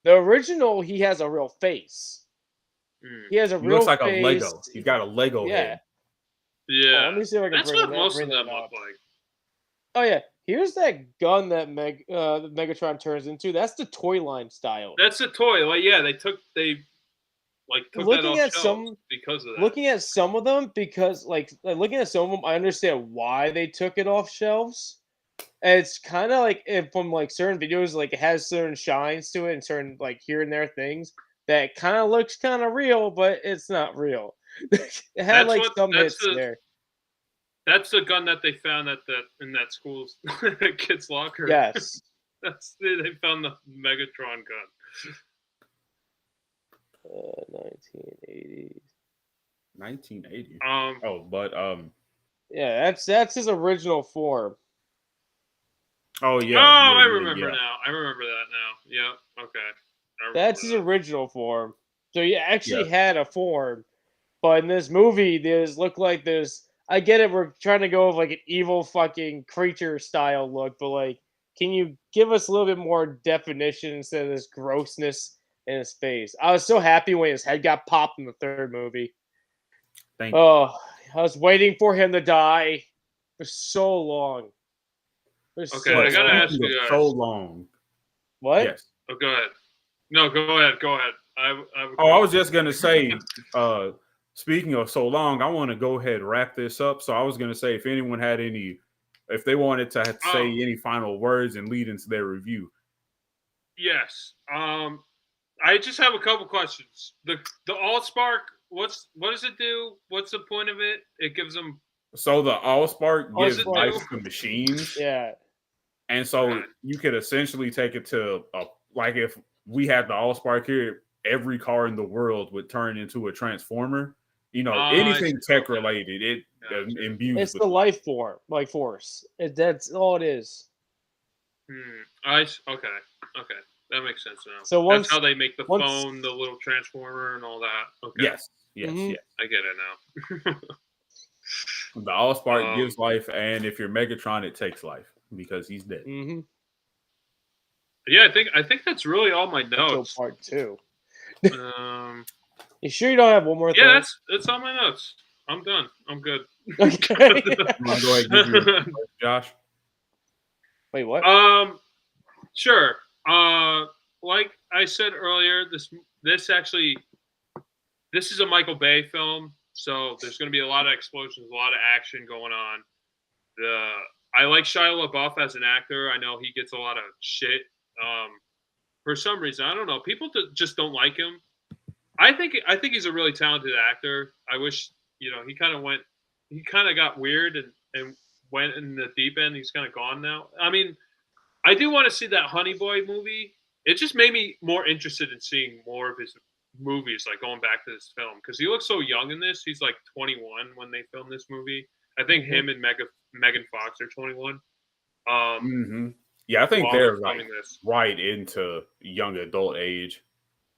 The original, he has a real face. He has a real looks like face. A Lego. He's got a Lego head. Yeah. Let me see if I can That's what most of them look like. Oh, yeah. Here's that gun that Megatron turns into. That's the toy line style. That's the toy. Like, yeah, they took that off shelves because of that. Looking at some of them, I understand why they took it off shelves. And it's kind of like from like certain videos, like it has certain shines to it and certain like here and there things that kind of looks kind of real, but it's not real. It had some hits there. That's the gun that they found in that school's kid's locker. Yes, they found the Megatron gun. 1980s. 1980. Yeah, that's his original form. Oh yeah. I remember now. I remember that now. Yeah. Okay. That's his original form. So he actually had a form, but in this movie, I get it. We're trying to go with like an evil fucking creature style look, but like, can you give us a little bit more definition instead of this grossness in his face? I was so happy when his head got popped in the third movie. Thank you. I was waiting for him to die for so long. Okay, I gotta ask you guys. So long. What? Yes. Oh, go ahead. No, go ahead. I was just gonna say. Speaking of so long, I want to go ahead and wrap this up. So I was gonna say, if anyone had if they wanted to say any final words and lead into their review. Yes. I just have a couple questions. The AllSpark, what does it do? What's the point of it? It gives them. So the AllSpark gives life to machines. Yeah. And so you could essentially take it to like if we had the AllSpark here, every car in the world would turn into a transformer. You know, anything tech related, it imbues. It's the life force. That's all it is. Okay, that makes sense now. So that's how they make the phone, the little transformer, and all that. Okay. Yes. I get it now. The Allspark gives life, and if you're Megatron, it takes life because he's dead. Mm-hmm. Yeah, I think that's really all my notes. Until part 2. You sure you don't have one more thing? Yeah, that's all my notes. I'm done. I'm good. Okay. You want to go ahead and give your Josh? Wait, what? Sure. Like I said earlier, this is a Michael Bay film, so there's going to be a lot of explosions, a lot of action going on. I like Shia LaBeouf as an actor. I know he gets a lot of shit. For some reason, I don't know. People just don't like him. I think he's a really talented actor. I wish, he kind of got weird and went in the deep end. He's kind of gone now. I mean, I do want to see that Honey Boy movie. It just made me more interested in seeing more of his movies, like going back to this film, because he looks so young in this. He's like 21 when they filmed this movie. I think him and Megan Fox are 21. Yeah, I think they're right into young adult age.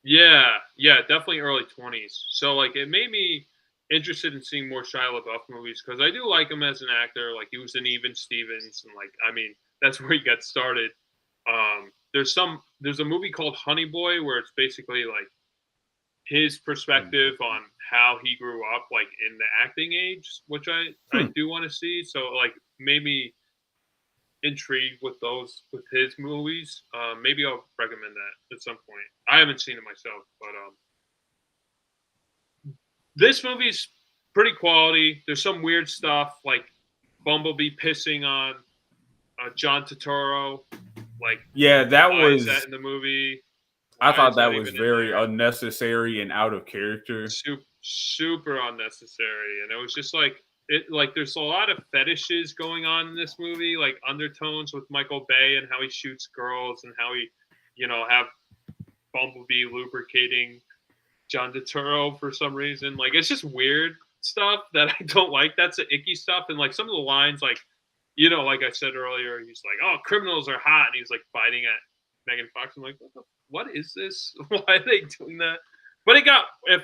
Yeah, definitely early 20s. So like it made me interested in seeing more Shia LaBeouf movies because I do like him as an actor. Like he was in Even Stevens, and like I mean that's where he got started. There's a movie called Honey Boy where it's basically like his perspective on how he grew up, like in the acting age, which I do want to see. So like maybe intrigued with his movies. Maybe I'll recommend that at some point. I haven't seen it myself, but this movie's pretty quality. There's some weird stuff like Bumblebee pissing on John Turturro. Like that was that in the movie. I thought that was very unnecessary and out of character. Super unnecessary, and it was just like. There's a lot of fetishes going on in this movie, like undertones with Michael Bay and how he shoots girls and how he, have Bumblebee lubricating John Turturro for some reason. Like, it's just weird stuff that I don't like. That's the icky stuff. And, like, some of the lines, like, like I said earlier, he's like, oh, criminals are hot. And he's, like, biting at Megan Fox. I'm like, what is this? Why are they doing that? But I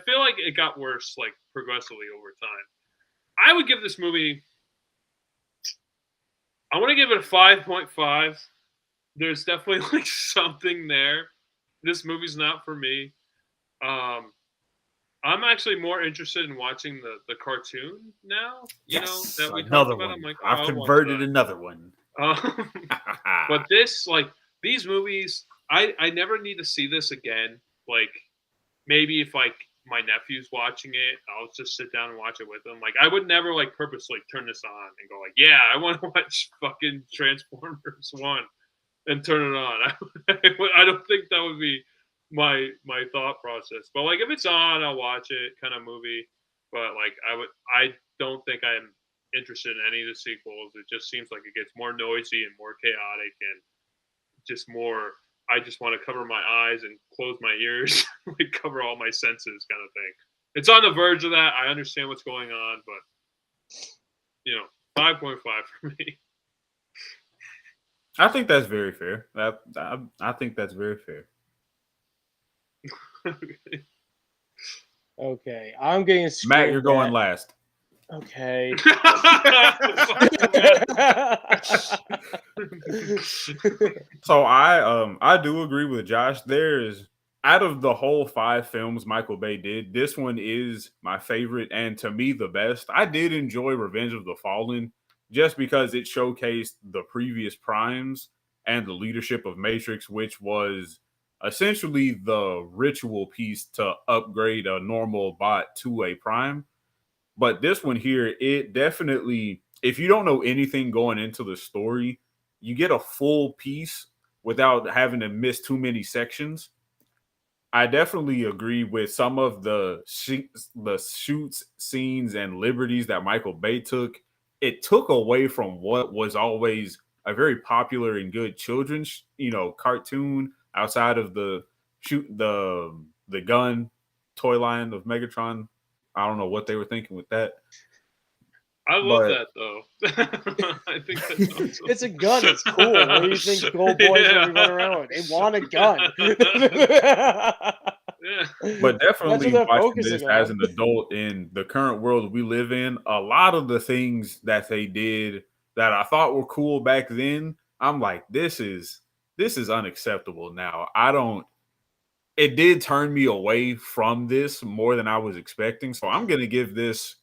feel like it got worse, like, progressively over time. I would give this movie, I want to give it a 5.5. There's definitely like something there. This movie's not for me. I'm actually more interested in watching the cartoon now. That we talked about. I'm like, I've converted another one. But this, like, these movies, I never need to see this again. Like, maybe if like my nephew's watching it, I'll just sit down and watch it with him. Like, I would never like purposely turn this on and go like, yeah, I want to watch fucking Transformers 1 and turn it on. I don't think that would be my thought process. But like if it's on, I'll watch it kind of movie. But like I don't think I'm interested in any of the sequels. It just seems like it gets more noisy and more chaotic and just more. I just want to cover my eyes and close my ears, like cover all my senses kind of thing. It's on the verge of that. I understand what's going on, but 5.5 for me. I think that's very fair. I think that's very fair. Okay. I'm getting Matt, you're going last. Okay. So I do agree with Josh. There's out of the whole 5 films Michael Bay did, this one is my favorite and to me the best. I did enjoy Revenge of the Fallen just because it showcased the previous primes and the leadership of Matrix, which was essentially the ritual piece to upgrade a normal bot to a prime. But this one here, it definitely, if you don't know anything going into the story, you get a full piece without having to miss too many sections. I definitely agree with some of the shoots, scenes, and liberties that Michael Bay took. It took away from what was always a very popular and good children's, cartoon outside of the the gun toy line of Megatron. I don't know what they were thinking with that. I love that though. I think that's awesome. It's a gun. It's cool. What do you think Gold Boys are running around? They want a gun. But definitely watching this as an adult in the current world we live in, a lot of the things that they did that I thought were cool back then, I'm like, this is unacceptable now. It did turn me away from this more than I was expecting. So I'm gonna give this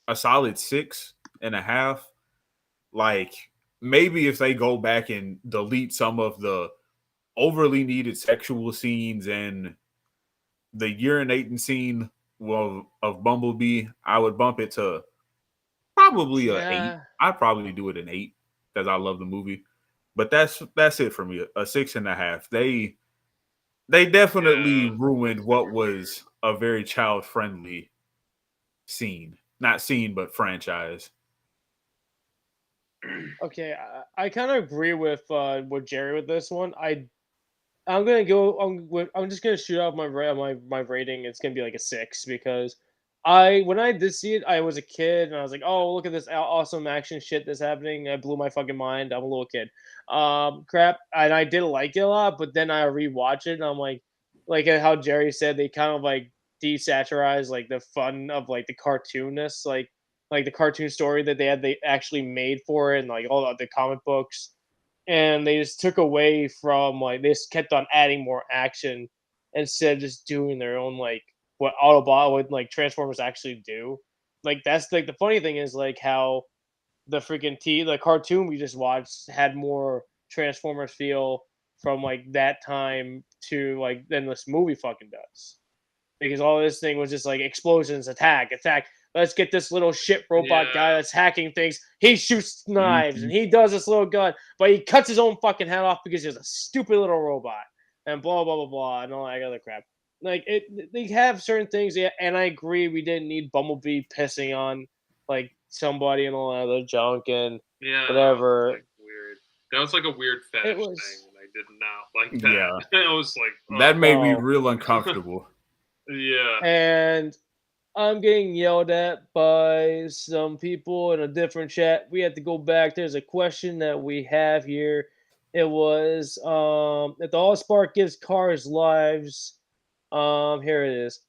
a solid 6.5. Like, maybe if they go back and delete some of the overly needed sexual scenes and the urinating scene of Bumblebee, I would bump it to probably an 8. I'd probably do it an 8 because I love the movie. But that's it for me. A 6.5. They definitely ruined what was a very child-friendly scene. Not scene, but franchise. Okay, I kind of agree with Jerry with this one. I'm gonna go. I'm just gonna shoot out my rating. It's gonna be like a 6 because when I did see it, I was a kid and I was like, oh, look at this awesome action shit that's happening. It blew my fucking mind. I'm a little kid. Crap, and I did like it a lot. But then I rewatch it and I'm like how Jerry said, they kind of like desaturize like the fun of like the cartoonness, like the cartoon story that they actually made for it, and like all the comic books. And they just took away from like, they just kept on adding more action instead of just doing their own like what Autobot would like Transformers actually do. Like that's like the funny thing is like how the the cartoon we just watched had more Transformers feel from like that time to like than this movie fucking does. Because all this thing was just like explosions, attack. Let's get this little shit robot guy that's hacking things. He shoots knives and he does this little gun, but he cuts his own fucking head off because he's a stupid little robot and blah blah blah blah and all that other crap. Like they have certain things, and I agree we didn't need Bumblebee pissing on like somebody and all that other junk and whatever. That was, like, weird. That was like a weird fetish thing, and I did not like that. Yeah, I was like, that made me real uncomfortable. Yeah. And I'm getting yelled at by some people in a different chat. We have to go back. There's a question that we have here. It was if the AllSpark gives cars lives. Here it is.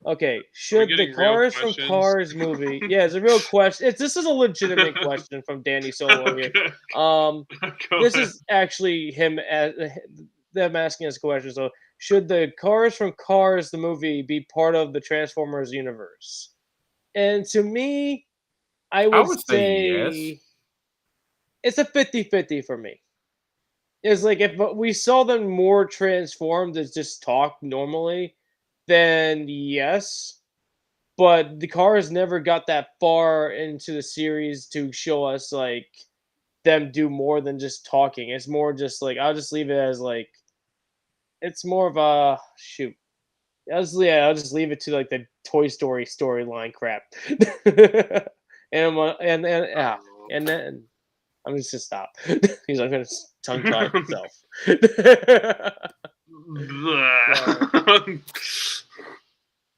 Okay, should the Cars from Cars movie? Yeah, it's a real question. This is a legitimate question from Danny Solo here. This is actually them asking us a question. So, should the Cars from Cars, the movie, be part of the Transformers universe? And to me, I would say yes. It's a 50-50 for me. It's like if we saw them more transformed as just talk normally, then yes. But the Cars never got that far into the series to show us like them do more than just talking. It's more just like, I'll just leave it as like, it's more of a shoot. I'll just leave it to like the Toy Story storyline crap. and then I'm just gonna stop. He's like gonna tongue tie himself.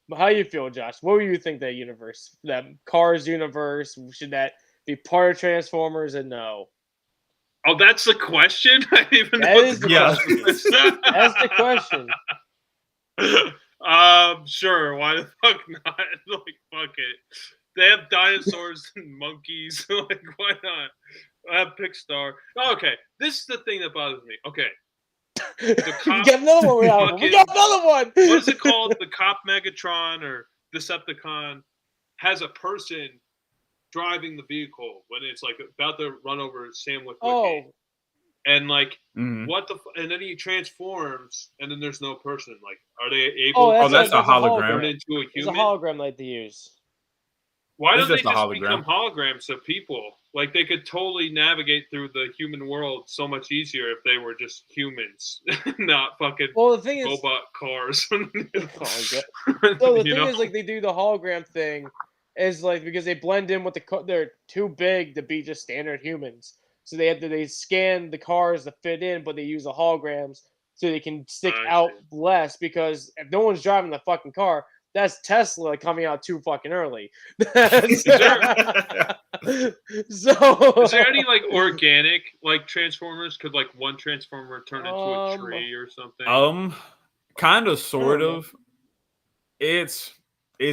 But how you feel, Josh? What do you think that universe, that Cars universe, should that be part of Transformers? And no. Oh, that's the question? I didn't even know. That is the question. That's the question. Sure. Why the fuck not? Like, fuck it. They have dinosaurs and monkeys. Like, why not? I have Pixar. Okay, this is the thing that bothers me. Okay. We got another one. We got another one. What is it called? The cop Megatron or Decepticon has a person driving the vehicle when it's like about to run over Sam Witwicky. Oh. And like, what the? And then he transforms, and then there's no person. Like, are they able? Oh, that's a hologram. Turn into a human? It's a hologram like they use. Why don't they just become holograms of people? Like, they could totally navigate through the human world so much easier if they were just humans, not fucking the thing is, robot cars. So the thing is, like, they do the hologram thing is like because they blend in with they're too big to be just standard humans. So they scan the cars to fit in, but they use the holograms so they can stick out less, because if no one's driving the fucking car, that's Tesla coming out too fucking early. Is there any like organic like Transformers? Could like one Transformer turn into a tree or something? Kind of, sort of. It's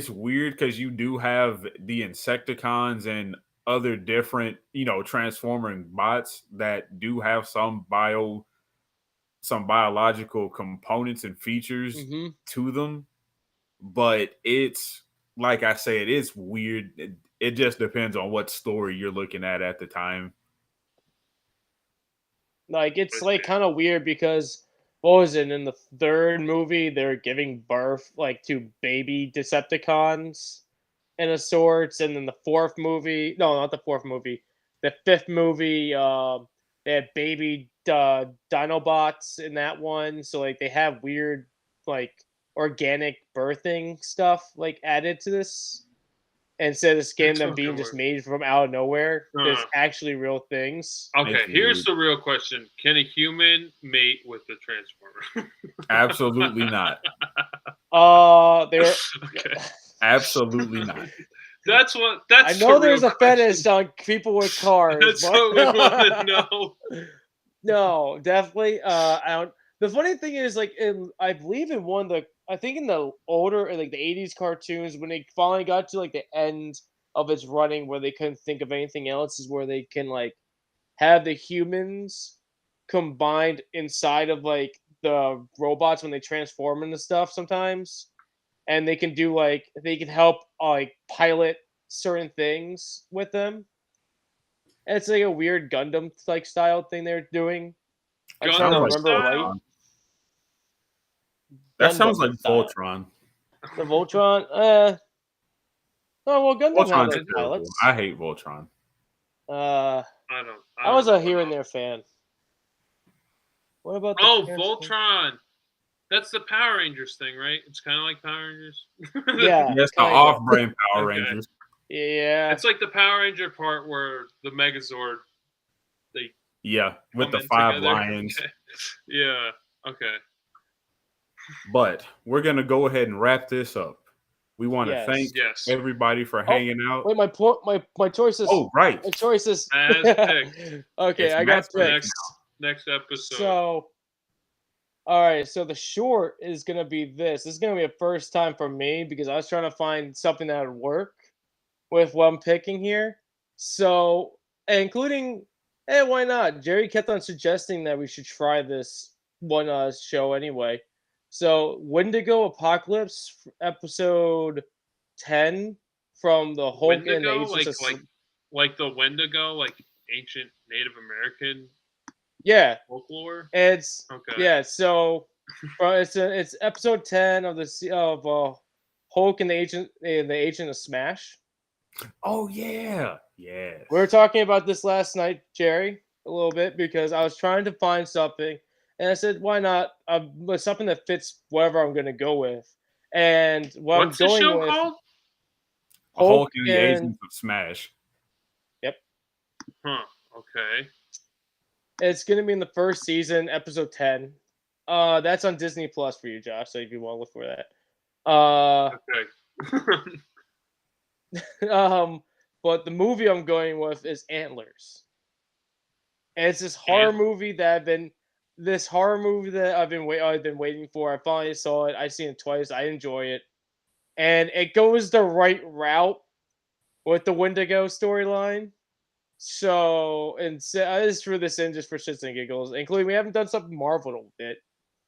weird because you do have the Decepticons and other different, transforming bots that do have some biological components and features to them. But it's, like I said, it's weird. It just depends on what story you're looking at the time. Like, it's like kind of weird because what was it, in the third movie they're giving birth like to baby Decepticons in a sorts, and then the fourth movie, no, not the fourth movie, the fifth movie, they had baby Dinobots in that one. So like they have weird like organic birthing stuff like added to this. Instead of this game them being just made from out of nowhere, there's actually real things. Okay, here's the real question: can a human mate with a Transformer? Absolutely not. They're absolutely not. That's I know. There's a fetish on people with cars. That's what we want to know. No, definitely. I don't. The funny thing is, like, I believe in one of the, I think in the older, like the 80s cartoons, when they finally got to like the end of its running where they couldn't think of anything else, is where they can like have the humans combined inside of like the robots when they transform into stuff sometimes. And they can do like, they can help like pilot certain things with them. And it's like a weird Gundam like style thing they're doing. I'm trying to remember right. That sounds like Voltron. The Voltron? Oh well, Gundam had like pilots. I hate Voltron. I was a here and there fan. What about Voltron? That's the Power Rangers thing, right? It's kind of like Power Rangers. Yeah, it's the off-brand Power Rangers. Yeah, it's like the Power Ranger part where the Megazord. With the 5 lions. Yeah. Okay. But we're gonna go ahead and wrap this up. We want to thank everybody for hanging out. Wait, my choices. Oh, right. My choices. Okay, I got picks. Next episode. So, all right. So the short is gonna be this. This is gonna be a first time for me because I was trying to find something that would work with what I'm picking here. So, including, why not? Jerry kept on suggesting that we should try this one show anyway. So, Wendigo Apocalypse, episode 10 from the Hulk and the Agents like the Wendigo, like ancient Native American folklore. It's So it's episode 10 of the Hulk and the Agent of Smash. Oh yeah, we were talking about this last night, Jerry, a little bit because I was trying to find something. And I said, why not something that fits whatever I'm going to go with? And what's I'm going the show with called? Hulk and the Agents of Smash. Yep. Huh. Okay. It's going to be in the first season, episode 10. That's on Disney Plus for you, Josh. So if you want to look for that. Okay. But the movie I'm going with is Antlers. And it's this horror movie that I've been waiting for. I finally saw it. I've seen it twice. I enjoy it. And it goes the right route with the Wendigo storyline. So, I just threw this in just for shits and giggles, including we haven't done something Marvel a bit.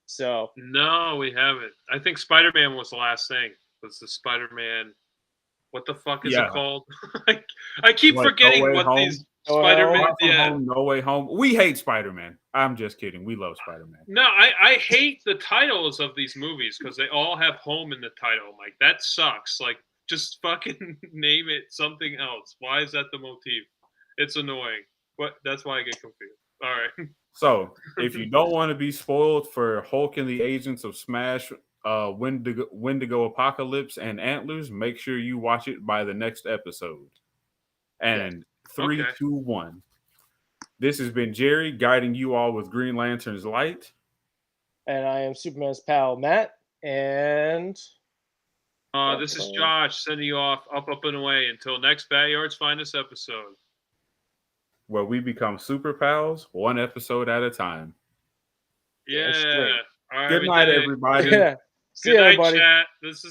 So no, we haven't. I think Spider-Man was the last thing. Was the Spider-Man? What the fuck is it called? I keep forgetting these Spider-Man. No Way Home. We hate Spider-Man. I'm just kidding. We love Spider-Man. No, I hate the titles of these movies because they all have home in the title. I'm like, that sucks. Like, just fucking name it something else. Why is that the motif? It's annoying. But that's why I get confused. All right. So, if you don't want to be spoiled for Hulk and the Agents of Smash, Wendigo Apocalypse, and Antlers, make sure you watch it by the next episode. And 3, 2, 1. This has been Jerry guiding you all with Green Lantern's light. And I am Superman's pal, Matt. And this is Josh sending you off, up, and away. Until next BatYard's Finest episode, where we become super pals, one episode at a time. Yeah. All right, good night, everybody. See you, everybody. Chat. This is